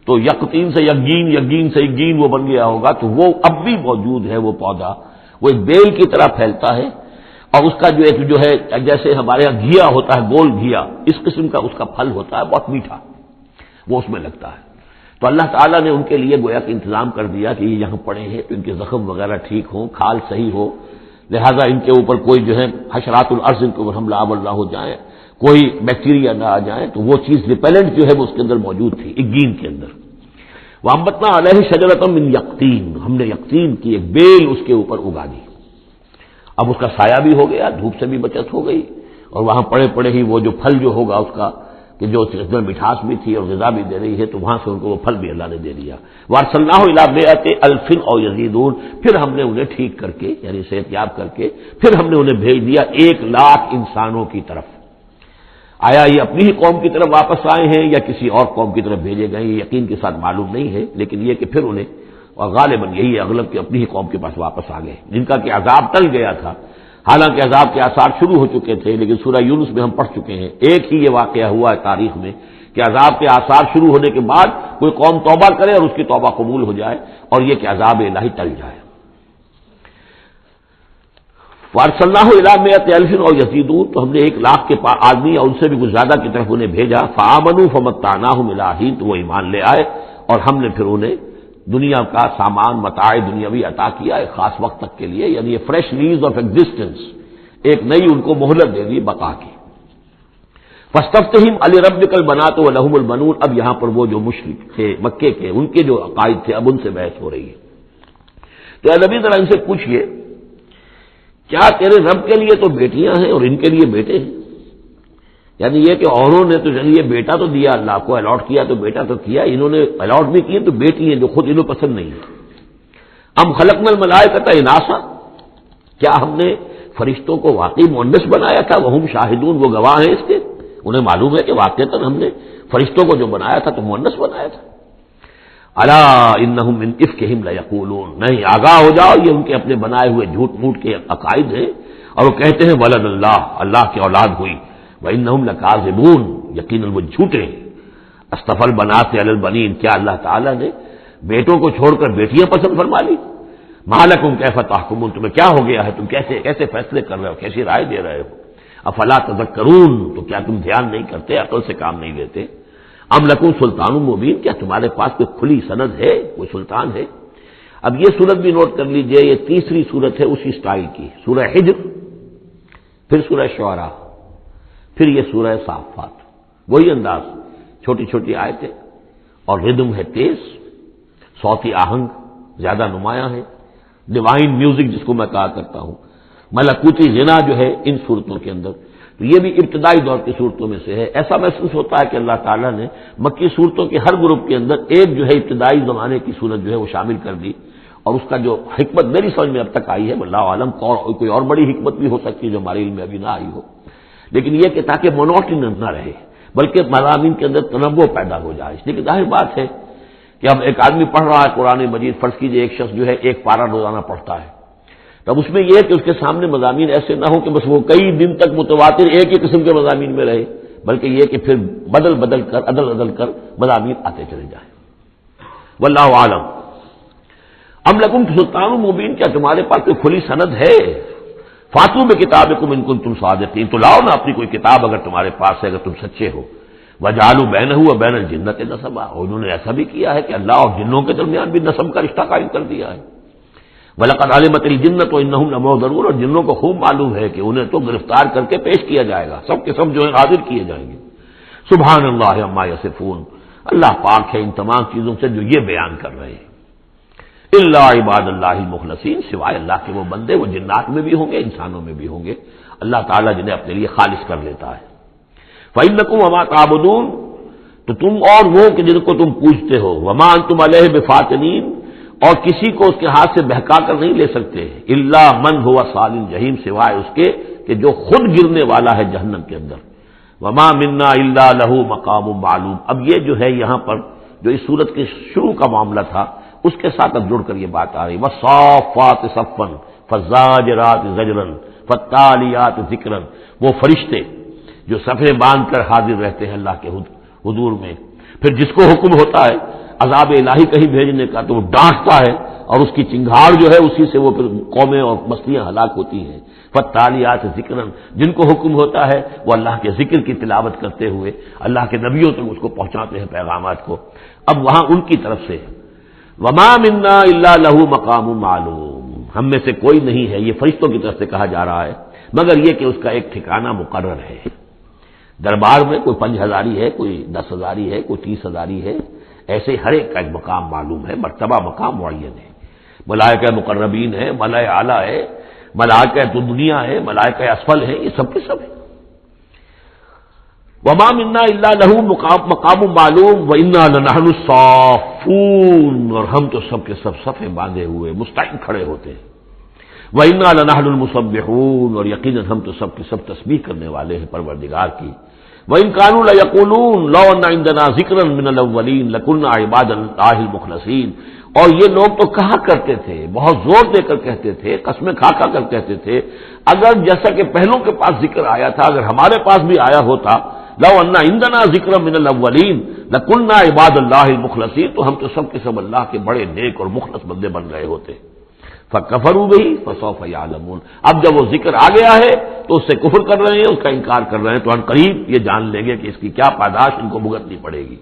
تو یقین سے یقین، یقین سے یقین وہ بن گیا ہوگا. تو وہ اب بھی موجود ہے، وہ پودا وہ ایک بیل کی طرح پھیلتا ہے، اور اس کا جو ہے جیسے ہمارے یہاں گھیا ہوتا ہے، گول گھیا، اس قسم کا اس کا پھل ہوتا ہے، بہت میٹھا وہ اس میں لگتا ہے. تو اللہ تعالیٰ نے ان کے لیے گویا کہ انتظام کر دیا کہ یہ یہاں پڑے ہیں تو ان کے زخم وغیرہ ٹھیک ہوں، کھال صحیح ہو، لہذا ان کے اوپر کوئی جو ہے حشرات الارض ان کے اوپر حملہ آور نہ ہو جائیں، کوئی بیکٹیریا نہ آ جائیں. تو وہ چیز ریپیلنٹ جو ہے وہ اس کے اندر موجود تھی اگین کے اندر. وَأَنبَتْنَا عَلَيْهِ شَجَرَةً مِّن یقطین، ہم نے یقطین کی ایک بیل اس کے اوپر اگا دی. اب اس کا سایہ بھی ہو گیا، دھوپ سے بھی بچت ہو گئی، اور وہاں پڑے پڑے ہی وہ جو پھل جو ہوگا اس کا کہ جو اس میں مٹھاس بھی تھی اور غذا بھی دے رہی ہے، تو وہاں سے ان کو وہ پھل بھی اللہ نے دے دیا. وَأَرْسَلْنَاهُ إِلَىٰ مِائَةِ أَلْفٍ أَوْ يَزِيدُونَ، پھر ہم نے انہیں ٹھیک کر کے یعنی صحت یاب کر کے پھر ہم نے انہیں بھیج دیا 1,00,000 انسانوں کی طرف. آیا یہ اپنی ہی قوم کی طرف واپس آئے ہیں یا کسی اور قوم کی طرف بھیجے گئے، یہ یقین کے ساتھ معلوم نہیں ہے، لیکن یہ کہ پھر انہیں، اور غالباً یہی ہے اغلب کہ اپنی ہی قوم کے پاس واپس آ گئے جن کا کہ عذاب ٹل گیا تھا. حالانکہ عذاب کے آثار شروع ہو چکے تھے، لیکن سورہ یونس میں ہم پڑھ چکے ہیں ایک ہی یہ واقعہ ہوا ہے تاریخ میں کہ عذاب کے آثار شروع ہونے کے بعد کوئی قوم توبہ کرے اور اس کی توبہ قبول ہو جائے، اور یہ کہ عذاب الہی ٹل جائے. وَأَرْسَلْنَاهُ إِلَىٰ مِائَةِ أَلْفٍ أَوْ يَزِيدُونَ، تو ہم نے 1,00,000 کے آدمی اور ان سے بھی کچھ زیادہ کی طرف انہیں بھیجا. فَآمَنُوا فَمَتَّعْنَاهُمْ إِلَىٰ حِينٍ، تو وہ ایمان لے آئے اور ہم نے پھر انہیں دنیا کا سامان متاع دنیاوی عطا کیا ایک خاص وقت تک کے لیے، یعنی یہ فریش لیز آف ایگزسٹنس، ایک نئی ان کو مہلت دے دی بقا کی. فَاسْتَفْتِهِمْ أَلِرَبِّكَ الْبَنَاتُ وَلَهُمُ الْبَنُونَ، اب یہاں پر وہ جو مشرک تھے مکے کے، ان کے جو عقائد تھے اب ان سے بحث ہو رہی ہے. تو اے نبی ذرا ان سے پوچھئے کیا تیرے رب کے لیے تو بیٹیاں ہیں اور ان کے لیے بیٹے ہیں؟ یعنی یہ کہ اوروں نے تو چلیے بیٹا تو دیا، اللہ کو الاٹ کیا تو بیٹا تو کیا، انہوں نے الاٹ بھی کیے تو بیٹی ہیں جو خود انہوں پسند نہیں ہے. ام خلقنا الملائکۃ اناثا، کیا ہم نے فرشتوں کو واقعی مؤنث بنایا تھا؟ وہم شاہدون، وہ گواہ ہیں اس کے، انہیں معلوم ہے کہ واقعتاً ہم نے فرشتوں کو جو بنایا تھا تو مؤنث بنایا تھا. الا انہم من افکہم لیقولون، نہیں آگاہ ہو جاؤ یہ ان کے اپنے بنائے ہوئے جھوٹ موٹ کے عقائد ہیں، اور وہ کہتے ہیں ولد اللہ، اللہ کی اولاد ہوئی. وانہم لکاذبون، یقیناً وہ جھوٹے ہیں. اصطفى البنات علی البنین، کیا اللہ تعالیٰ نے بیٹوں کو چھوڑ کر بیٹیاں پسند فرما لی؟ ما لکم کیف تحکمون، تمہیں کیا ہو گیا ہے، تم کیسے فیصلے کر رہے ہو، کیسی رائے دے رہے ہو؟ افلا تذکرون، تو کیا تم دھیان نہیں کرتے، عقل سے کام نہیں لیتے؟ ام لکم سلطان مبین، کیا تمہارے پاس کوئی کھلی سند ہے، کوئی سلطان ہے؟ اب یہ سورت بھی نوٹ کر لیجئے، یہ تیسری سورت ہے اسی سٹائل کی. سورہ حجر، پھر سورہ شعراء، پھر یہ سورہ صافات، وہی انداز، چھوٹی چھوٹی آیتیں، اور ردم ہے تیز، صوتی آہنگ زیادہ نمایاں ہے، ڈیوائن میوزک جس کو میں کہا کرتا ہوں، ملکوتی غنا جو ہے ان صورتوں کے اندر. تو یہ بھی ابتدائی دور کی صورتوں میں سے ہے. ایسا محسوس ہوتا ہے کہ اللہ تعالیٰ نے مکی صورتوں کے ہر گروپ کے اندر ایک جو ہے ابتدائی زمانے کی صورت جو ہے وہ شامل کر دی، اور اس کا جو حکمت میری سمجھ میں اب تک آئی ہے، واللہ عالم کوئی اور بڑی حکمت بھی ہو سکتی ہے جو ہمارے علم میں ابھی نہ آئی ہو، لیکن یہ کہ تاکہ مونوٹنی نہ رہے بلکہ مضامین کے اندر تنوع پیدا ہو جائے. اس لیے کہ ظاہر بات ہے کہ اب ایک آدمی پڑھ رہا ہے قرآن مجید، فرض کیجئے ایک شخص جو ہے ایک پارہ روزانہ پڑھتا ہے، تب اس میں یہ ہے کہ اس کے سامنے مضامین ایسے نہ ہو کہ بس وہ کئی دن تک متواتر ایک ہی قسم کے مضامین میں رہے، بلکہ یہ کہ پھر بدل کر عدل کر مضامین آتے چلے جائیں. واللہ عالم. ام لکم سلطان مبین، کیا تمہارے پاس کوئی کھلی سند ہے؟ فاتوا بکتابکم ان کنتم صادقین، تو لاؤ نا اپنی کوئی کتاب اگر تمہارے پاس ہے، اگر تم سچے ہو. وجعلوا بینہ وبین الجنۃ نسبا، اور انہوں نے ایسا بھی کیا ہے کہ اللہ اور جنوں کے درمیان بھی نسب کا رشتہ قائم کر دیا ہے. وَلَقَدْ عَلِمَتِ الْجِنَّةُ وَإِنَّهُمْ لَمُحْضَرُونَ، اور جنوں کو خوب معلوم ہے کہ انہیں تو گرفتار کر کے پیش کیا جائے گا، سب کے سب جو ہے حاضر کیے جائیں گے. سبحان اللہ عما یصفون، اللہ پاک ہے ان تمام چیزوں سے جو یہ بیان کر رہے ہیں. الا عباد اللہ المخلصین، سوائے اللہ کے وہ بندے، وہ جنات میں بھی ہوں گے انسانوں میں بھی ہوں گے، اللہ تعالیٰ جنہیں اپنے لیے خالص کر لیتا ہے. فَإِنَّكُمْ وَمَا تَعْبُدُونَ، تو تم اور وہ کہ جن کو تم پوجتے ہو، وَمَا أَنْتُمْ عَلَيْهِ بِفَاتِنِينَ، اور کسی کو اس کے ہاتھ سے بہکا کر نہیں لے سکتے. الا من هو صال الجحیم، سوائے اس کے کہ جو خود گرنے والا ہے جہنم کے اندر. وما منا الا لہ مقام معلوم. اب یہ جو ہے یہاں پر جو اس سورت کے شروع کا معاملہ تھا اس کے ساتھ اب جڑ کر یہ بات آ رہی. والصافات صفا فالزاجرات زجرا فالتالیات ذکرا. وہ فرشتے جو صفیں باندھ کر حاضر رہتے ہیں اللہ کے حضور میں، پھر جس کو حکم ہوتا ہے عذاب الہی کہیں بھیجنے کا تو وہ ڈانٹتا ہے، اور اس کی چنگھاڑ جو ہے اسی سے وہ پھر قومیں اور بستیاں ہلاک ہوتی ہیں. فالتالیات ذکرا، جن کو حکم ہوتا ہے وہ اللہ کے ذکر کی تلاوت کرتے ہوئے اللہ کے نبیوں تک اس کو پہنچاتے ہیں پیغامات کو. اب وہاں ان کی طرف سے وما منا الا لہ مقام معلوم، ہم میں سے کوئی نہیں ہے، یہ فرشتوں کی طرف سے کہا جا رہا ہے، مگر یہ کہ اس کا ایک ٹھکانہ مقرر ہے. دربار میں کوئی 5000 ہے، کوئی 10,000 ہے، کوئی 30,000 ہے، ایسے ہر ایک کا ایک مقام معلوم ہے، مرتبہ مقام معین ہے. ملائکہ مقربین ہے، ملائکہ اعلیٰ ہے، ملائکہ تو دنیا ہے، ملائکہ اسفل ہے، یہ سب کے سب ہے. وما منا الا لہ مقام معلوم وانا لنحن الصافون، اور ہم تو سب کے سب صفیں باندھے ہوئے مستقیم کھڑے ہوتے ہیں. وانا لنحن المسبحون، اور یقیناً ہم تو سب کے سب تسبیح کرنے والے ہیں پروردگار کی. وَإِن كَانُوا لَيَقُولُونَ لَوْ أَنَّ عِندَنَا ذِكْرًا مِّنَ الْأَوَّلِينَ لَكُنَّا عِبَادَ اللَّهِ الْمُخْلَصِينَ. اور یہ لوگ تو کہا کرتے تھے، بہت زور دے کر کہتے تھے، قسمیں کھا کر کہتے تھے، اگر جیسا کہ پہلوں کے پاس ذکر آیا تھا اگر ہمارے پاس بھی آیا ہوتا، لَوْ أَنَّ عِندَنَا ذِكْرًا مِّنَ الْأَوَّلِينَ لَكُنَّا عِبَادَ اللَّهِ الْمُخْلَصِينَ، تو ہم تو سب کے سب اللہ کے بڑے نیک اور مخلص بندے بن گئے ہوتے. فَكَفَرُوا بِهِ فَسَوْفَ يَعْلَمُونَ. اب جب وہ ذکر آ گیا ہے تو اس سے کفر کر رہے ہیں، اس کا انکار کر رہے ہیں، تو ان قریب یہ جان لیں گے کہ اس کی کیا پاداش ان کو بھگتنی پڑے گی.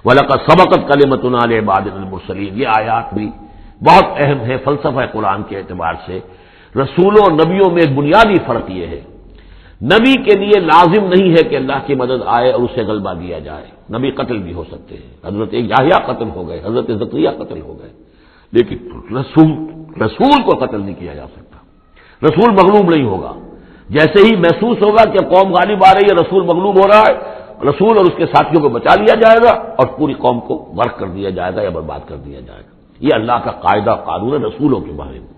وَلَقَدْ سَبَقَتْ كَلِمَتُنَا لِعِبَادِنَا الْمُرْسَلِينَ. یہ آیات بھی بہت اہم ہے فلسفہ قرآن کے اعتبار سے. رسولوں اور نبیوں میں ایک بنیادی فرق یہ ہے، نبی کے لیے لازم نہیں ہے کہ اللہ کی مدد آئے اور اسے غلبہ دیا جائے. نبی قتل بھی ہو سکتے ہیں، حضرت یحییٰ قتل ہو گئے، حضرت زکریا قتل ہو گئے، لیکن رسول کو قتل نہیں کیا جا سکتا. رسول مغلوب نہیں ہوگا. جیسے ہی محسوس ہوگا کہ قوم غالب آ رہی ہے، رسول مغلوب ہو رہا ہے، رسول اور اس کے ساتھیوں کو بچا لیا جائے گا اور پوری قوم کو غرق کر دیا جائے گا یا برباد کر دیا جائے گا. یہ اللہ کا قاعدہ قانون ہے رسولوں کے بارے میں.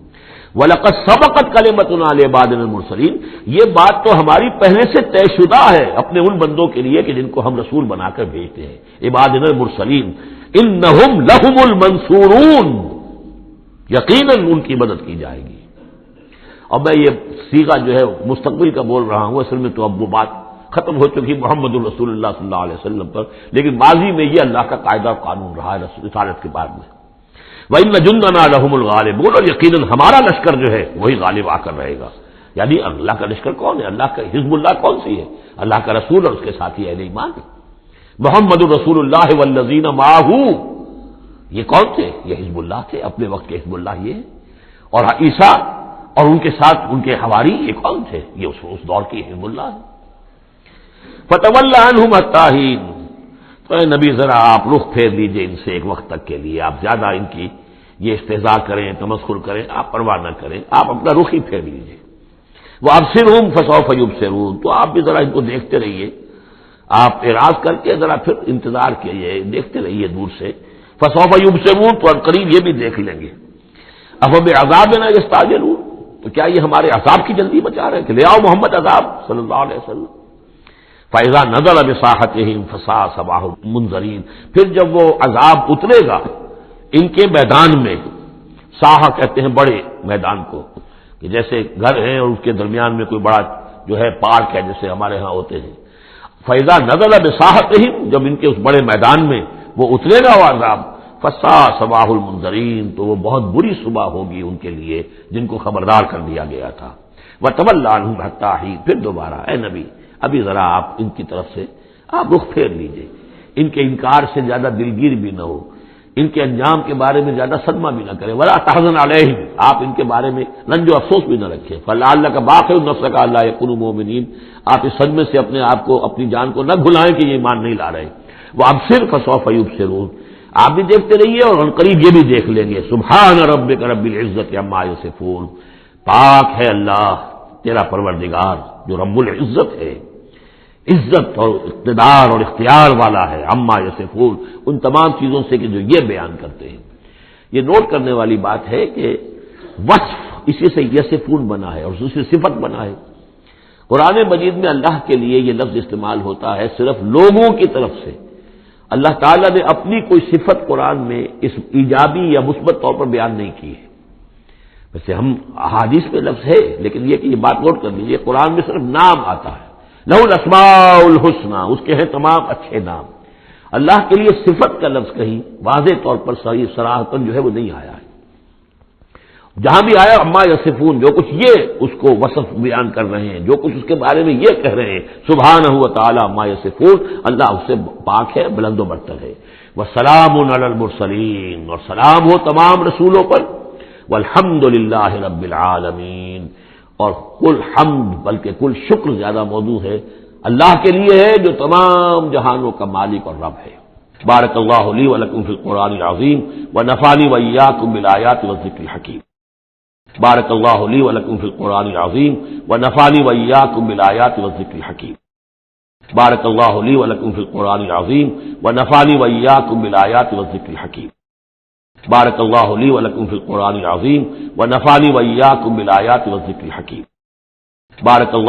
وَلَقَدْ سَبَقَتْ كَلِمَتُنَا لِعِبَادِنَا الْمُرْسَلِينَ. یہ بات تو ہماری پہلے سے طے شدہ ہے اپنے ان بندوں کے لیے کہ جن کو ہم رسول بنا کر بھیجتے ہیں. عبادنا المرسلین انہم لہم المنصورون، یقیناً ان کی مدد کی جائے گی. اور میں یہ صیغہ جو ہے مستقبل کا بول رہا ہوں، اصل میں تو اب وہ بات ختم ہو چکی محمد الرسول اللہ صلی اللہ علیہ وسلم پر، لیکن ماضی میں یہ اللہ کا قاعدہ قانون رہا ہے رسالت کے بعد میں. وَإِنَّ جُنْدَنَا لَهُمُ الْغَالِبُونَ، اور یقیناً ہمارا لشکر جو ہے وہی غالب آ کر رہے گا. یعنی اللہ کا لشکر کون ہے؟ اللہ کا حزب اللہ کون سی ہے؟ اللہ کا رسول اور اس کے ساتھی اہل ایمان. محمد الرسول اللہ والذین معہ، یہ کون تھے؟ یہ حزب اللہ تھے، اپنے وقت کے حزب اللہ یہ ہے. اور عیسیٰ اور ان کے ساتھ ان کے حواری یہ کون تھے؟ یہ اس دور کی حزب اللہ ہے. فَتَوَلَّ عَنْهُمْ حَتَّىٰ حِينٍ. تو اے نبی ذرا آپ رخ پھیر لیجئے ان سے ایک وقت تک کے لیے، آپ زیادہ ان کی یہ استہزاء کریں، تمسخر کریں، آپ پرواہ نہ کریں، آپ اپنا رخ ہی پھیر لیجئے. وَأَبْصِرْهُمْ فَسَوْفَ يُبْصِرُونَ. تو آپ بھی ذرا ان کو دیکھتے رہیے، آپ اعراض کر کے ذرا پھر انتظار کیجئے، دیکھتے رہیے دور سے. فَسَوْفَ يُبْصِرُونَ، تو ان قریب یہ بھی دیکھ لیں گے. أَفَبِعَذَابِنَا يَسْتَعْجِلُونَ. تو کیا یہ ہمارے عذاب کی جلدی مچا رہے ہیں کہ لے آؤ محمد عذاب صلی اللہ علیہ وسلم. فَإِذَا نَزَلَ بِسَاحَتِهِمْ فَسَاءَ صَبَاحُ الْمُنذَرِينَ. پھر جب وہ عذاب اترے گا ان کے میدان میں، ساحہ کہتے ہیں بڑے میدان کو، کہ جیسے گھر ہے اور اس کے درمیان میں کوئی بڑا جو ہے پارک ہے جیسے ہمارے ہاں ہوتے ہیں. فَإِذَا نَزَلَ بِسَاحَتِهِمْ، جب ان کے اس بڑے میدان میں وہ اترے گا وہ عذاب، فَسَاءَ صَبَاحُ الْمُنذَرِينَ، تو وہ بہت بری صبح ہوگی ان کے لیے جن کو خبردار کر دیا گیا تھا. وَتَوَلَّ عَنْهُمْ حَتَّىٰ حِينٍ. پھر دوبارہ اے نبی ابھی ذرا آپ ان کی طرف سے آپ رخ پھیر لیجئے، ان کے انکار سے زیادہ دلگیر بھی نہ ہو، ان کے انجام کے بارے میں زیادہ صدمہ بھی نہ کریں. وَلَا تَحْزَنْ عَلَيْهِمْ، آپ ان کے بارے میں رنج و افسوس بھی نہ رکھیں. فَلَعَلَّكَ بَاخِعٌ نَفْسَكَ أَلَّا يَكُونُوا مُؤْمِنِينَ. آپ اس صدمے سے اپنے آپ کو اپنی جان کو نہ بھلائیں کہ یہ ایمان نہیں لا رہے. وَأَبْصِرْ فَسَوْفَ يُبْصِرُونَ. آپ بھی دیکھتے رہیے اور ان قریب یہ بھی دیکھ لیں گے. سبحان ربک رب العزت عما یصفون. پاک ہے اللہ تیرا پروردگار جو رب العزت ہے، عزت اور اقتدار اور اختیار والا ہے، عما یصفون، ان تمام چیزوں سے کہ جو یہ بیان کرتے ہیں. یہ نوٹ کرنے والی بات ہے کہ وصف اسی سے یصفون بنا ہے اور دوسری صفت بنا ہے. قرآن مجید میں اللہ کے لیے یہ لفظ استعمال ہوتا ہے صرف لوگوں کی طرف سے. اللہ تعالیٰ نے اپنی کوئی صفت قرآن میں اس ایجابی یا مثبت طور پر بیان نہیں کی ہے. ویسے ہم احادیث میں لفظ ہے، لیکن یہ کہ یہ بات نوٹ کر لیجیے، قرآن میں صرف نام آتا ہے، لہ الاسماء الحسنی، اس کے ہیں تمام اچھے نام. اللہ کے لیے صفت کا لفظ کہیں واضح طور پر صحیح صراحتاً جو ہے وہ نہیں آیا ہے. جہاں بھی آیا عما یصفون، جو کچھ یہ اس کو وصف بیان کر رہے ہیں، جو کچھ اس کے بارے میں یہ کہہ رہے ہیں، سبحانہ و تعالی عما یصفون، اللہ اس سے پاک ہے، بلند و برتر ہے. وسلام علی المرسلین، اور سلام ہو تمام رسولوں پر. والحمد للہ رب العالمین، اور کل حمد بلکہ کل شکر زیادہ موضوع ہے اللہ کے لیے ہے جو تمام جہانوں کا مالک اور رب ہے. بارک اللہ لی ولکم فی القرآن العظیم ونفعنی وإیاکم بالآیات والذکر الحکیم. بارک اللہ لی ولکم فی القرآن العظیم ونفعنی وإیاکم بالآیات والذکر الحکیم. بارک اللہ لی ولکم فی القرآن العظیم ونفعنی وإیاکم بالآیات والذکر الحکیم. بارک اللہ لی ولکم فی القرآن العظیم ونفعنی وإیاکم بالآیات والذکر الحکیم. بارک اللہ